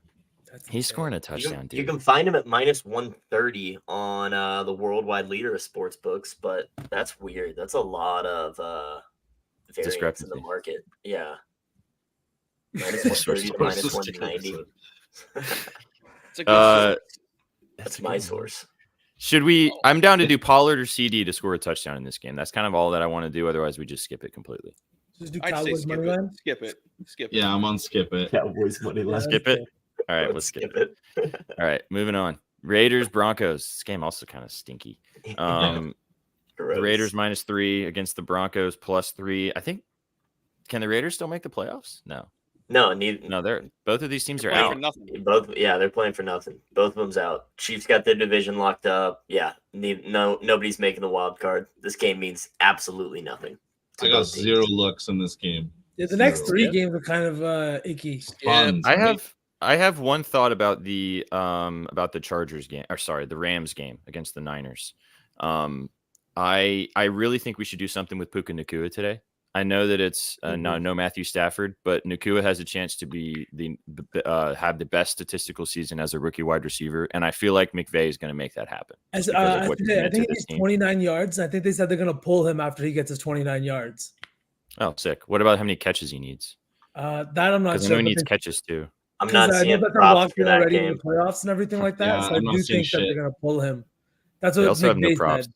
He's scoring a touchdown, dude. You can find him at minus 130 on the worldwide leader of sports books, but that's weird. That's a lot of variance in the market. Yeah. Minus 130 to minus 190. That's my source. Should we? I'm down to do Pollard or CD to score a touchdown in this game. That's kind of all that I want to do. Otherwise, we just skip it completely. Just do Cowboys money line. Skip it. Yeah, I'm on skip it. Cowboys money line. Skip it. All right, let's skip it. All right, moving on. Raiders Broncos. This game also kind of stinky. The Raiders -3 against the Broncos +3. I think. Can the Raiders still make the playoffs? No. No, they're both of these teams are out. They're playing for nothing. Both of them's out. Chiefs got their division locked up. Yeah, nobody's making the wild card. This game means absolutely nothing. I got 0 looks in this game. Yeah, the next 3 games are kind of icky. Yeah, I have one thought about the Chargers game, or sorry, the Rams game against the Niners. I really think we should do something with Puka Nacua today. I know that it's no Matthew Stafford, but Nacua has a chance to be have the best statistical season as a rookie wide receiver, and I feel like McVay is going to make that happen. I think he's 29 yards. I think they said they're going to pull him after he gets his 29 yards. Oh, sick! What about how many catches he needs? That I'm not sure. I know he needs catches too. I'm not seeing props for that game. In the playoffs and everything like that. Yeah, so I do think that they're going to pull him. That's what they also have no McVay props.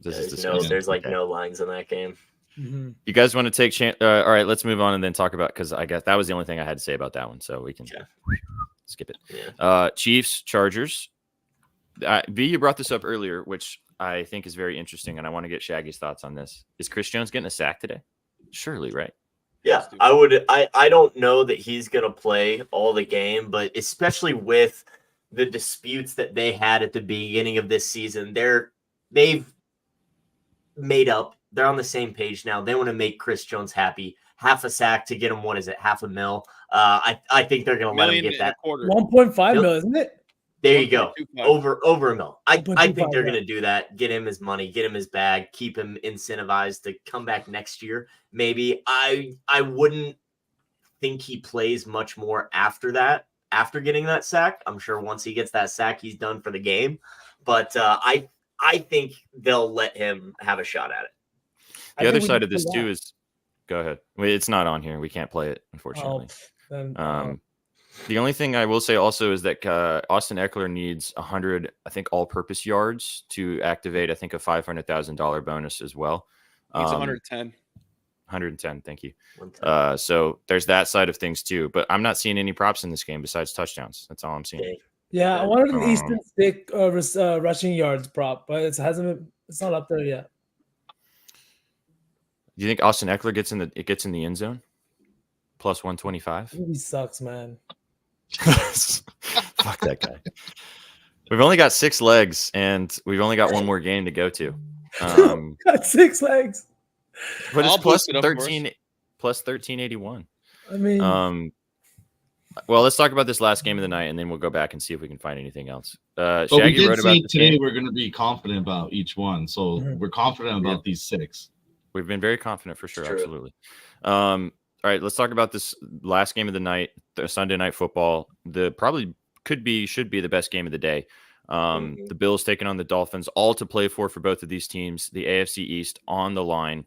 said. There's no lines in that game. Mm-hmm. You guys want to take chance? All right, let's move on and then talk about, because I guess that was the only thing I had to say about that one, so we can skip it. Yeah. Chiefs, Chargers. V, you brought this up earlier, which I think is very interesting, and I want to get Shaggy's thoughts on this. Is Chris Jones getting a sack today? Surely, right? Yeah, I would. I don't know that he's going to play all the game, but especially with the disputes that they had at the beginning of this season, they've made up. They're on the same page now. They want to make Chris Jones happy. Half a sack to get him. What is it? $500,000. I think they're going to let him get that. 1.5 mil, isn't it? There you go. Over $1 million. I think they're going to do that. Get him his money. Get him his bag. Keep him incentivized to come back next year. Maybe I wouldn't think he plays much more after that, after getting that sack. I'm sure once he gets that sack, he's done for the game. But I think they'll let him have a shot at it. The other side of this too is, go ahead. It's not on here. We can't play it, unfortunately. The only thing I will say also is that Austin Eckler needs 100, I think, all-purpose yards to activate, I think, a $500,000 bonus as well. He's 110. 110, thank you. So there's that side of things too. But I'm not seeing any props in this game besides touchdowns. That's all I'm seeing. Okay. Yeah, I wanted an Easton Stick rushing yards prop, but it's not up there yet. Do you think Austin Eckler gets in the end zone? Plus 125? He sucks, man. Fuck that guy. We've only got 6 legs, and we've only got one more game to go to. Got 6 legs. But it's plus 1381. I mean, well, let's talk about this last game of the night, and then we'll go back and see if we can find anything else. But Shaggy we did wrote about say today game. we're going to be confident about each one, so we're confident about these 6. We've been very confident for sure, absolutely. All right, let's talk about this last game of the night, the Sunday Night Football. Should be the best game of the day. The Bills taking on the Dolphins, all to play for both of these teams. The AFC East on the line.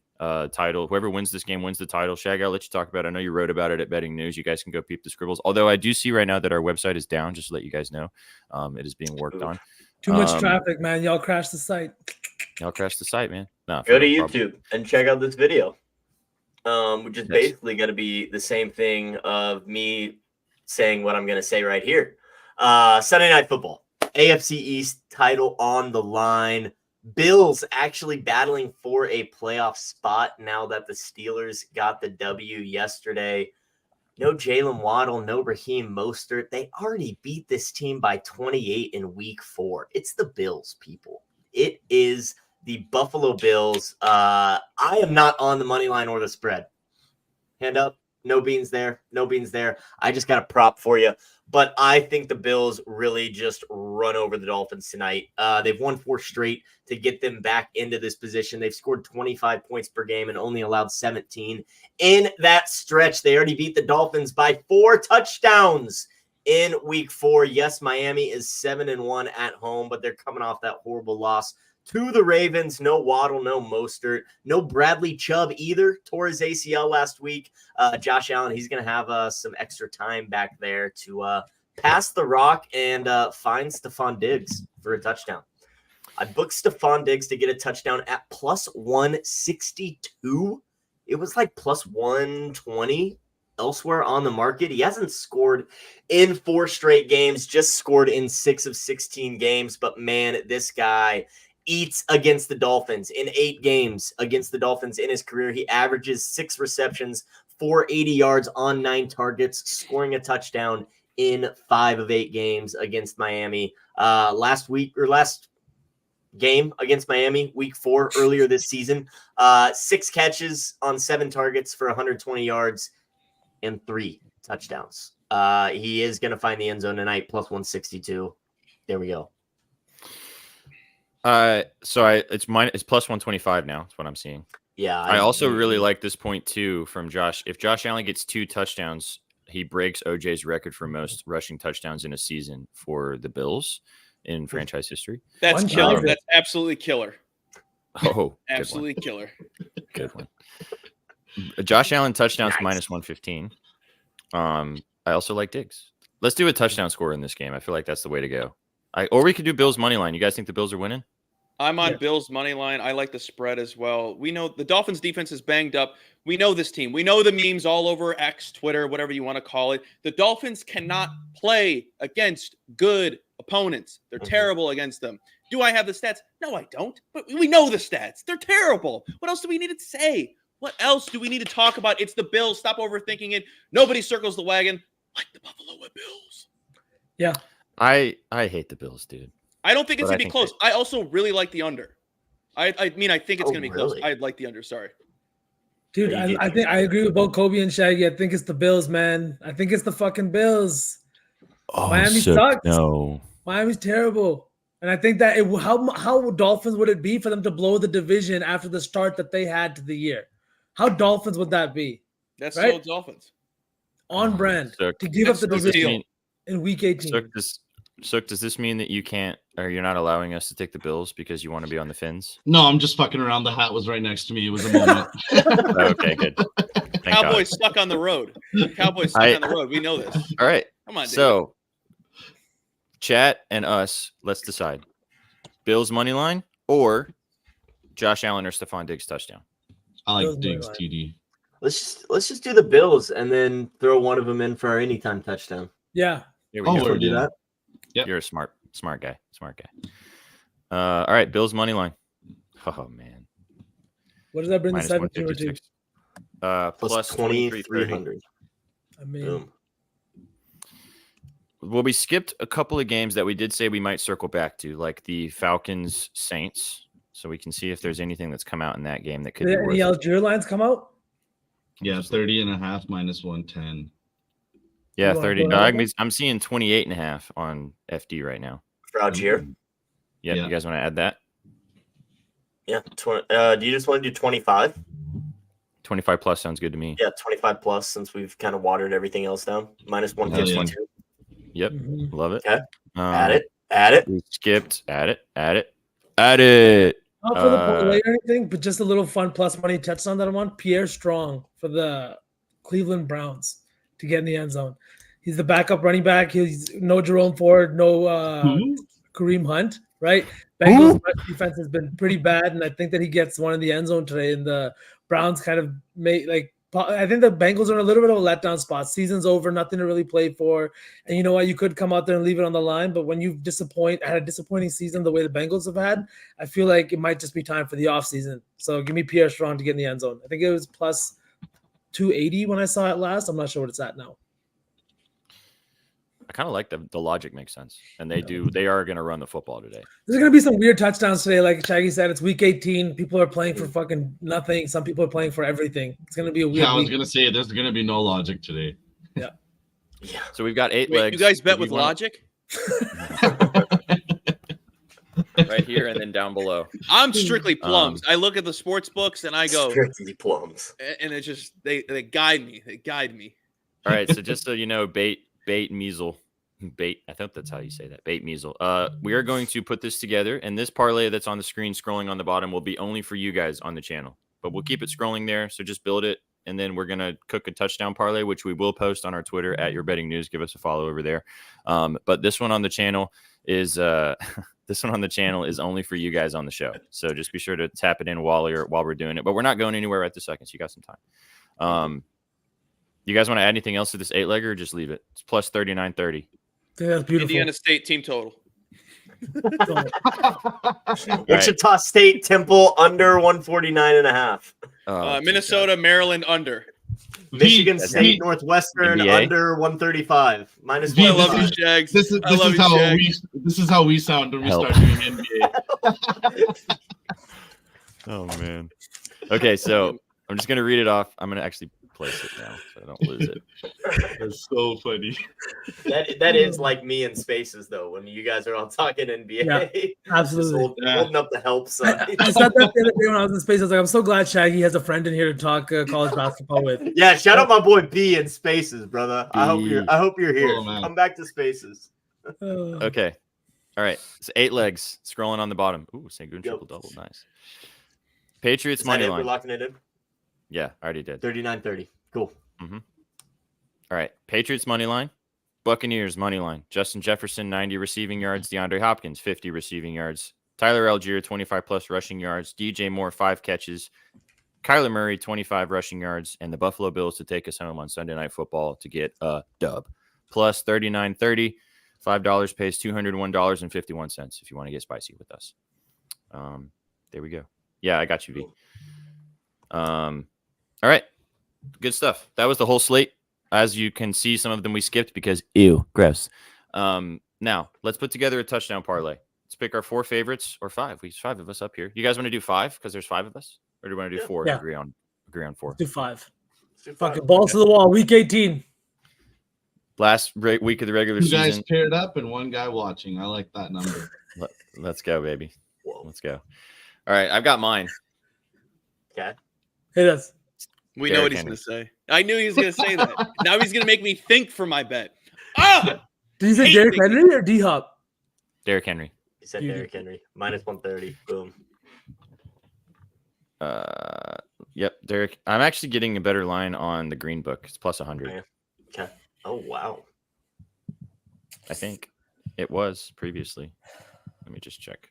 Title. Whoever wins this game wins the title. Shaggy, I'll let you talk about it. I know you wrote about it at Betting News. You guys can go peep the scribbles. Although I do see right now that our website is down, just to let you guys know. It is being worked on. Too much traffic, man. Y'all crashed the site. Y'all crashed the site, man. No, go to YouTube and check out this video. Which is basically going to be the same thing of me saying what I'm going to say right here. Sunday Night Football. AFC East title on the line. Bills actually battling for a playoff spot now that the Steelers got the W yesterday. No Jalen Waddle, no Raheem Mostert. They already beat this team by 28 in week 4. It's the Bills, people. It is the Buffalo Bills. I am not on the money line or the spread. Hand up. No beans there. No beans there. I just got a prop for you. But I think the Bills really just run over the Dolphins tonight. They've won 4 straight to get them back into this position. They've scored 25 points per game and only allowed 17 in that stretch. They already beat the Dolphins by 4 touchdowns in week 4. Yes, Miami is 7-1 at home, but they're coming off that horrible loss to the Ravens. No Waddle, no Mostert, no Bradley Chubb either. Tore his ACL last week. Josh Allen, he's going to have some extra time back there to pass the rock and find Stephon Diggs for a touchdown. I booked Stephon Diggs to get a touchdown at plus 162. It was like plus 120 elsewhere on the market. He hasn't scored in 4 straight games, just scored in 6 of 16 games. But man, this guy eats against the Dolphins. In 8 games against the Dolphins in his career, he averages 6 receptions, 480 yards on 9 targets, scoring a touchdown in 5 of 8 games against Miami. Last game against Miami, week 4, earlier this season, 6 catches on 7 targets for 120 yards and 3 touchdowns. He is going to find the end zone tonight, plus 162. There we go. It's plus 125 now. That's what I'm seeing. Yeah. I also really like this point too from Josh. If Josh Allen gets 2 touchdowns, he breaks OJ's record for most rushing touchdowns in a season for the Bills in franchise history. That's killer. That's absolutely killer. Oh, absolutely killer. Good one. Josh Allen touchdowns minus 115. I also like Diggs. Let's do a touchdown score in this game. I feel like that's the way to go. Or we could do Bills money line. You guys think the Bills are winning? I'm on Bills money line. I like the spread as well. We know the Dolphins defense is banged up. We know this team. We know the memes all over X, Twitter, whatever you want to call it. The Dolphins cannot play against good opponents. They're terrible against them. Do I have the stats? No, I don't. But we know the stats. They're terrible. What else do we need to say? What else do we need to talk about? It's the Bills. Stop overthinking it. Nobody circles the wagon like the Buffalo Bills. Yeah. I hate the Bills, dude. I don't think it's going to be close. I also really like the under. I think it's going to be close. I'd like the under. Sorry. Dude, I think I agree with both Colby and Shaggy. I think it's the Bills, man. I think it's the fucking Bills. Oh, Miami sucks. No. Miami's terrible. And I think that how Dolphins would it be for them to blow the division after the start that they had to the year? How Dolphins would that be? That's right? so Dolphins. On brand Sukh. to give up the That's division in week 18. Sukh, does this mean that you can't, or you're not allowing us to take the Bills because you want to be on the Fins? No, I'm just fucking around. The hat was right next to me. It was a moment. Okay, good. Thank Cowboys God. stuck on the road. Cowboys stuck on the road. We know this. All right. Come on, David. So, chat and us, let's decide. Bills money line or Josh Allen or Stephon Diggs touchdown. I like Bills Diggs money TD. Let's just do the Bills and then throw one of them in for our anytime touchdown. Yeah. Here we Oh, go. we're Do that. Yep. You're a smart guy. All right, Bills money line. Oh man. What does that bring the Minus 17 to? 156. Plus 2,300. I mean, Boom. Well, we skipped a couple of games that we did say we might circle back to, like the Falcons Saints. So we can see if there's anything that's come out in that game that could be did worth any it. Algier lines come out? Yeah, 30.5 minus 110. Yeah, You wanna 30. go No, ahead? I'm seeing 28.5 on FD right now. For Algier. Yep, Yeah. you guys want to add that? Yeah. Do you just want to do 25? 25 plus sounds good to me. Yeah, 25 plus since we've kind of watered everything else down. Minus 152. Yep, Mhm. love it. Okay. Um, Add it. We skipped. Add it. Not for the parlay or anything, but just a little fun plus money touchdown that I want. Pierre Strong for the Cleveland Browns to get in the end zone. He's the backup running back. He's no Jerome Ford, no Kareem Hunt, right? Bengals defense has been pretty bad, and I think that he gets one in the end zone today. And the Browns kind of made I think the Bengals are in a little bit of a letdown spot. Season's over, nothing to really play for. And you know what? You could come out there and leave it on the line, but when you had a disappointing season the way the Bengals have had, I feel like it might just be time for the offseason. So give me Pierre Strong to get in the end zone. I think it was plus 280 when I saw it last. I'm not sure what it's at now. I kind of like the logic makes sense. And they are going to run the football today. There's going to be some weird touchdowns today. Like Shaggy said, it's week 18. People are playing for fucking nothing. Some people are playing for everything. It's going to be a weird Yeah, I was week. going to say there's going to be no logic today. Yeah. So we've got 8 Wait, legs. you guys bet Do we with wanna- logic? right here and then down below. I'm strictly plums. I look at the sports books and I go, Strictly plums. and it just they guide me. They guide me. All right, so just so you know, bait measle. Bait, I think that's how you say that. Bait measle. We are going to put this together, and this parlay that's on the screen scrolling on the bottom will be only for you guys on the channel. But we'll keep it scrolling there, so just build it, and then we're gonna cook a touchdown parlay, which we will post on our Twitter at Your Betting News. Give us a follow over there. But this one on the channel is only for you guys on the show. So just be sure to tap it in while we're doing it. But we're not going anywhere right this second, so you got some time. You guys want to add anything else to this 8-legger or just leave it? It's plus 39.30. Yeah, that's beautiful. Indiana State team total. Wichita State Temple under 149.5. Minnesota, Maryland under. Michigan That's State it. Northwestern NBA. under 135. Minus I I love you, 105. Jags. This is I love you, Jags. this is how we sound when we Help. start doing NBA. Oh man. Okay, so I'm just gonna read it off. I'm gonna actually place it now so I don't lose it. That's so funny. That is like me in spaces though. When you guys are all talking NBA, Yeah, Just absolutely. holding up the help sign. I said that the other day when I was in space. I was like, I'm so glad Shaggy has a friend in here to talk college basketball with. Yeah, shout out my boy B in spaces, brother. I hope B. you're here. Oh, man. Come back to spaces. Okay. All right. It's 8 legs scrolling on the bottom. Ooh, Sangoon triple double. Nice. Patriots Is that money it? We're line. locking it in. Yeah, I already did. 39-30. Cool. All right. Patriots money line. Buccaneers money line. Justin Jefferson, 90 receiving yards. DeAndre Hopkins, 50 receiving yards. Tyler Algier, 25 plus rushing yards. DJ Moore, 5 catches. Kyler Murray, 25 rushing yards. And the Buffalo Bills to take us home on Sunday Night Football to get a dub. Plus 39.30. $5 pays $201.51 if you want to get spicy with us. There we go. Yeah, I got you, V. All right. Good stuff. That was the whole slate. As you can see, some of them we skipped because ew, gross. Now, let's put together a touchdown parlay. Let's pick our 4 favorites or 5. There's 5 of us up here. You guys want to do 5 because there's 5 of us? Or do you want to do 4 and Yeah. agree on 4? Do 5. Super Fucking balls to the wall. Week 18. Last week of the regular 2 guys season. paired up and 1 guy watching. I like that number. Let's go, baby. Whoa. Let's go. All right. I've got mine. Okay. Hey, that's We know what he's going to say. I knew he was going to say that. Now he's going to make me think for my bet. Ah! Did you say Hate Derrick thinking. Henry or D-Hop? Derrick Henry. He said Derrick Henry. -130. Boom. Yep, Derrick. I'm actually getting a better line on the green book. It's +100. Okay. Oh, wow. I think it was previously. Let me just check.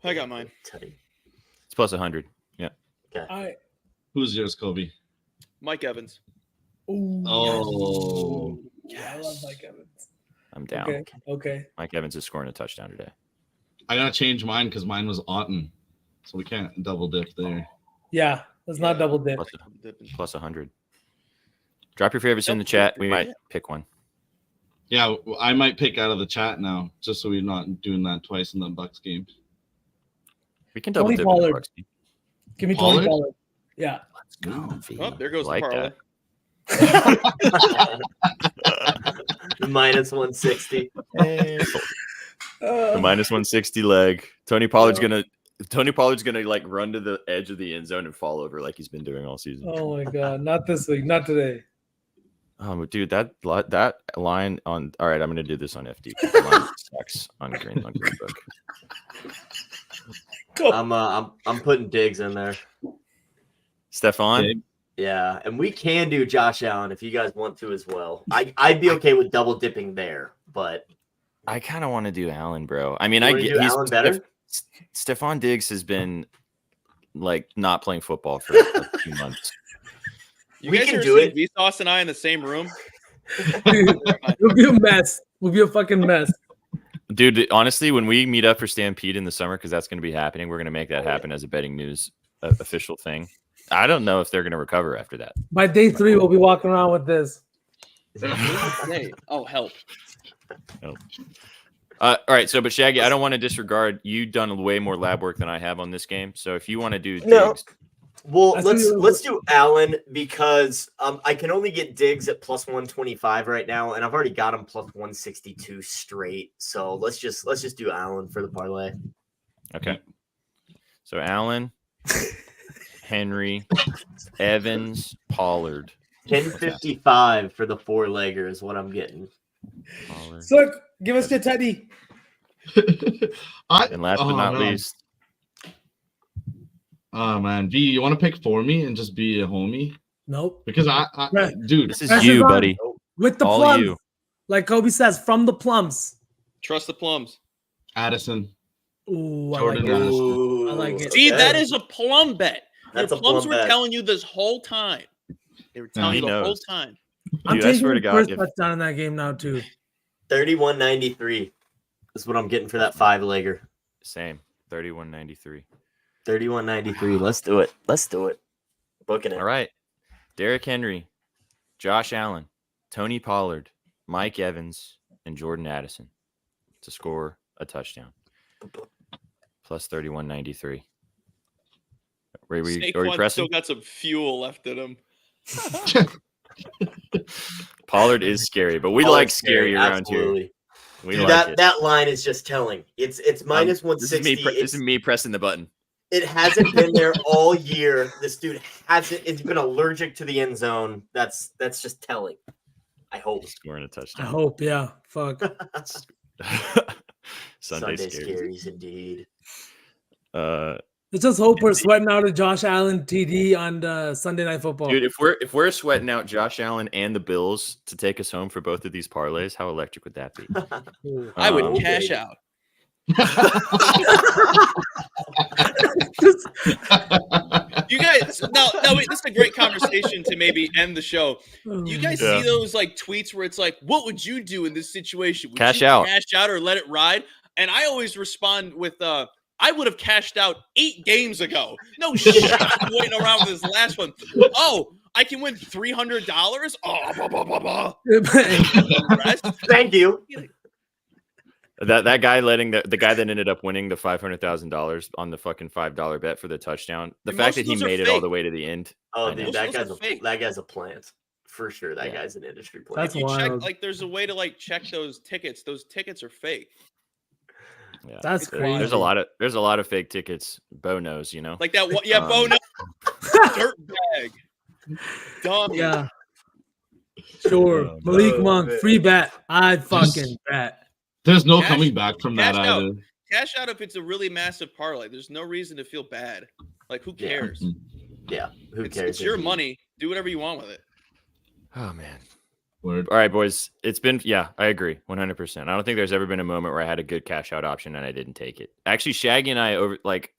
I got mine. It's +100. Yeah. Okay. All right. Who's yours, Kobe? Mike Evans. Ooh, Oh, I love Mike Evans. I'm down. Okay. Okay. Mike Evans is scoring a touchdown today. I gotta change mine because mine was Otten, so we can't double dip there. Yeah. Let's not double dip. +100. Drop your favorites in the chat. We might pick one. Yeah, I might pick out of the chat now, just so we're not doing that twice in the Bucks game. We can double Tony dip in Pollard. the Bucks game. Give me Pollard? Tony Pollard. Yeah. Let's go. V. Oh, there goes Like the parlay. that. -160. The -160 leg. Tony Pollard's gonna like run to the edge of the end zone and fall over like he's been doing all season. Oh my God. Not this week. Not today. Dude, that line on. All right, I'm gonna do this on FD. The line sucks on green book. I'm putting Diggs in there. Stephon. Yeah, and we can do Josh Allen if you guys want to as well. I'd be okay with double dipping there, but I kind of want to do Allen, bro. I mean, You I wanna get do he's Allen better? Stephon Diggs has been like not playing football for like 2 months. You We guys can ever do seen VSauce and I in the same room? Dude, we'll be a mess. We'll be a fucking mess. Dude, honestly, when we meet up for Stampede in the summer, because that's going to be happening, we're going to make that happen as a betting news official thing. I don't know if they're going to recover after that. By day 3, we'll be walking around with this. Hey, oh, help. All right, but Shaggy, I don't want to disregard. You've done way more lab work than I have on this game. So if you want to do No. Diggs, well, I let's do Allen because I can only get Diggs at +125 right now, and I've already got him +162 straight. So let's just do Allen for the parlay. okay. So Allen, Henry, Evans, Pollard. 1055 for the 4-legger is what I'm getting. Pollard. Sukh, give us your teddy. And last but not least, Oh man, V, you want to pick for me and just be a homie? Nope. Because dude, this is Pressure's you, on. buddy. With the All plums. you. Like Kobe says, from the plums. Trust the plums. Addison. Ooh, I Jordan like it. Ooh, I like it. See, okay. that is a plum bet. That's Your a plums plum were bet. telling you this whole time. They were telling He you the whole knows. time. I'm Dude, I taking swear to the God, first if- touchdown in that game now, too. 3193 is what I'm getting for that 5-legger. Same. 31.93. 3193. Let's do it. Booking it. All right. Derrick Henry, Josh Allen, Tony Pollard, Mike Evans, and Jordan Addison to score a touchdown. Plus 31.93. Are you Saquon pressing? still got some fuel left in him. Pollard is scary, but we Oh, like it's scary around here. absolutely. We Dude, like it. that line is just telling. It's minus This is 160. this is me pressing the button. It hasn't been there all year. This dude hasn't. It's been allergic to the end zone. That's just telling. I hope. Scoring a I touchdown. hope, yeah. Fuck. Sunday scaries. scaries indeed. Let's just hope we're sweating out a Josh Allen TD on Sunday Night Football. Dude, if we're sweating out Josh Allen and the Bills to take us home for both of these parlays, how electric would that be? Ooh. I would Um, cash out. You guys, now wait, this is a great conversation to maybe end the show. You guys Yeah. see those like tweets where it's like, what would you do in this situation? Would Cash you out. cash out or let it ride? And I always respond with I would have cashed out 8 games ago. No shit, I'm waiting around for this last one. Oh, I can win $300. Oh, blah, blah, blah, blah. Rest. Thank you. That guy letting the guy that ended up winning the $500,000 on the fucking $5 bet for the touchdown. The Dude, fact most that of he those are made it all fake. the way to the end. Oh, I know. dude, Most that of those are fake. guy's a plant for sure. That Yeah. guy's an industry plant. That's If you check, wild. like, there's a way to like check those tickets. Those tickets are fake. Yeah. That's There's crazy. a lot of fake tickets. Bo knows, you know. Like that one, yeah, Bo. Um, No, Dirtbag. Dummy. Yeah. Sure. Malik Monk, free bet. I fucking bet. There's no Cash- coming back from that cash out. either. Cash out if it's a really massive parlay. There's no reason to feel bad. Like, who cares? Yeah, who It's cares? your money. Do whatever you want with it. Oh man. Word. All right, boys. It's been, yeah, I agree 100%. I don't think there's ever been a moment where I had a good cash out option and I didn't take it. Actually, Shaggy and I, over like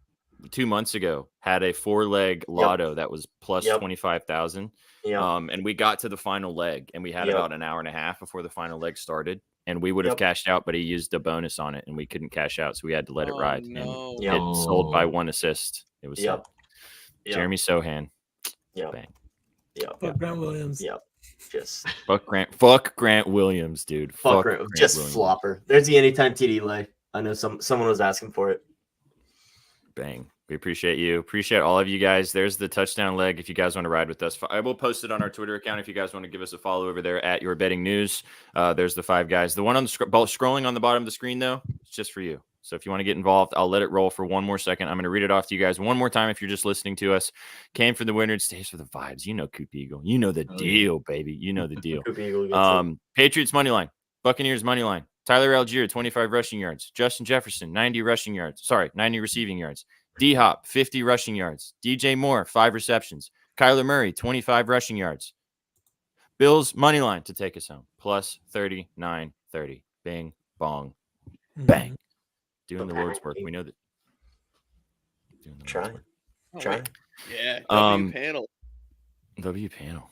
2 months ago, had a 4-leg lotto that was plus 25,000. Yeah. And we got to the final leg and we had about an hour and a half before the final leg started. And we would have cashed out, but he used a bonus on it and we couldn't cash out. So we had to let it ride. No. And it sold by 1 assist. It was Jeremy Sohan. Yep. Bang. Yep. Fuck Grant Williams. Yep. Just Fuck Grant Williams, dude. fuck Grant just Williams. flopper. There's the anytime TD lay. I know someone was asking for it. Bang. We appreciate you. Appreciate all of you guys. There's the touchdown leg. If you guys want to ride with us, I will post it on our Twitter account. If you guys want to give us a follow over there at Your Betting News, there's the 5 guys. The one on the scrolling on the bottom of the screen, though, it's just for you. So if you want to get involved, I'll let it roll for one more second. I'm going to read it off to you guys one more time. If you're just listening to us, came for the winner, stays for the vibes. You know, Coop Eagle. You know the deal, baby. You know the deal. Patriots money line, Buccaneers money line. Tyler Algier, 25 rushing yards. Justin Jefferson, 90 rushing yards. Sorry, 90 receiving yards. D-Hop, 50 rushing yards. DJ Moore, 5 receptions. Kyler Murray, 25 rushing yards. Bills money line to take us home, plus 39.30. Bing, bong, bang. Doing the Lord's work. We know that. Doing the Lord's work. Try. Yeah. W panel.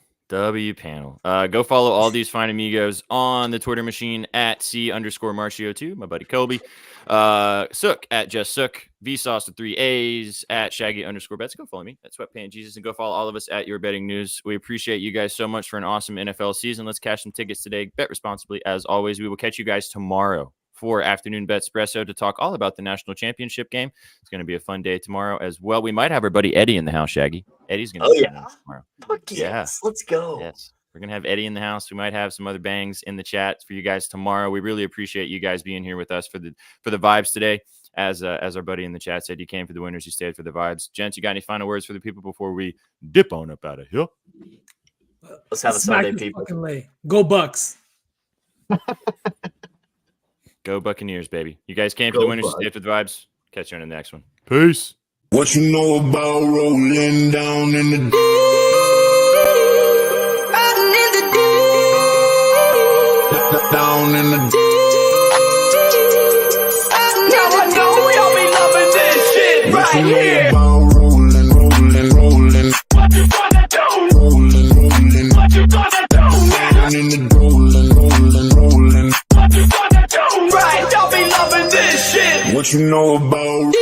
Go follow all these fine amigos on the Twitter machine at C_Marcio2, my buddy Colby. Sukh at Just Sukh. VSauce with 3 A's at Shaggy_bets. Go follow me at Sweatpant Jesus and go follow all of us at Your Betting News. We appreciate you guys so much for an awesome NFL season. Let's cash some tickets today. Bet responsibly as always. We will catch you guys tomorrow for Afternoon Bet Espresso to talk all about the national championship game. It's going to be a fun day tomorrow as well. We might have our buddy Eddie in the house, Shaggy. Eddie's going to be tomorrow. Fuck yes. Let's go. Yes. We're going to have Eddie in the house. We might have some other bangs in the chat for you guys tomorrow. We really appreciate you guys being here with us for the vibes today. As our buddy in the chat said, you came for the winners, you stayed for the vibes. Gents, you got any final words for the people before we dip on up out of here? Let's have a Sunday, people. Go Bucks. Go Buccaneers, baby. You guys came for the winners, you stayed for the vibes. Catch you on the next one. Peace. What you know about rolling down in the down in the Now I know y'all be loving this shit right here. rolling. What you gonna do? Rolling. What you gonna do now? Down in the rolling. What you gonna do? Right, y'all be loving this shit. What you know about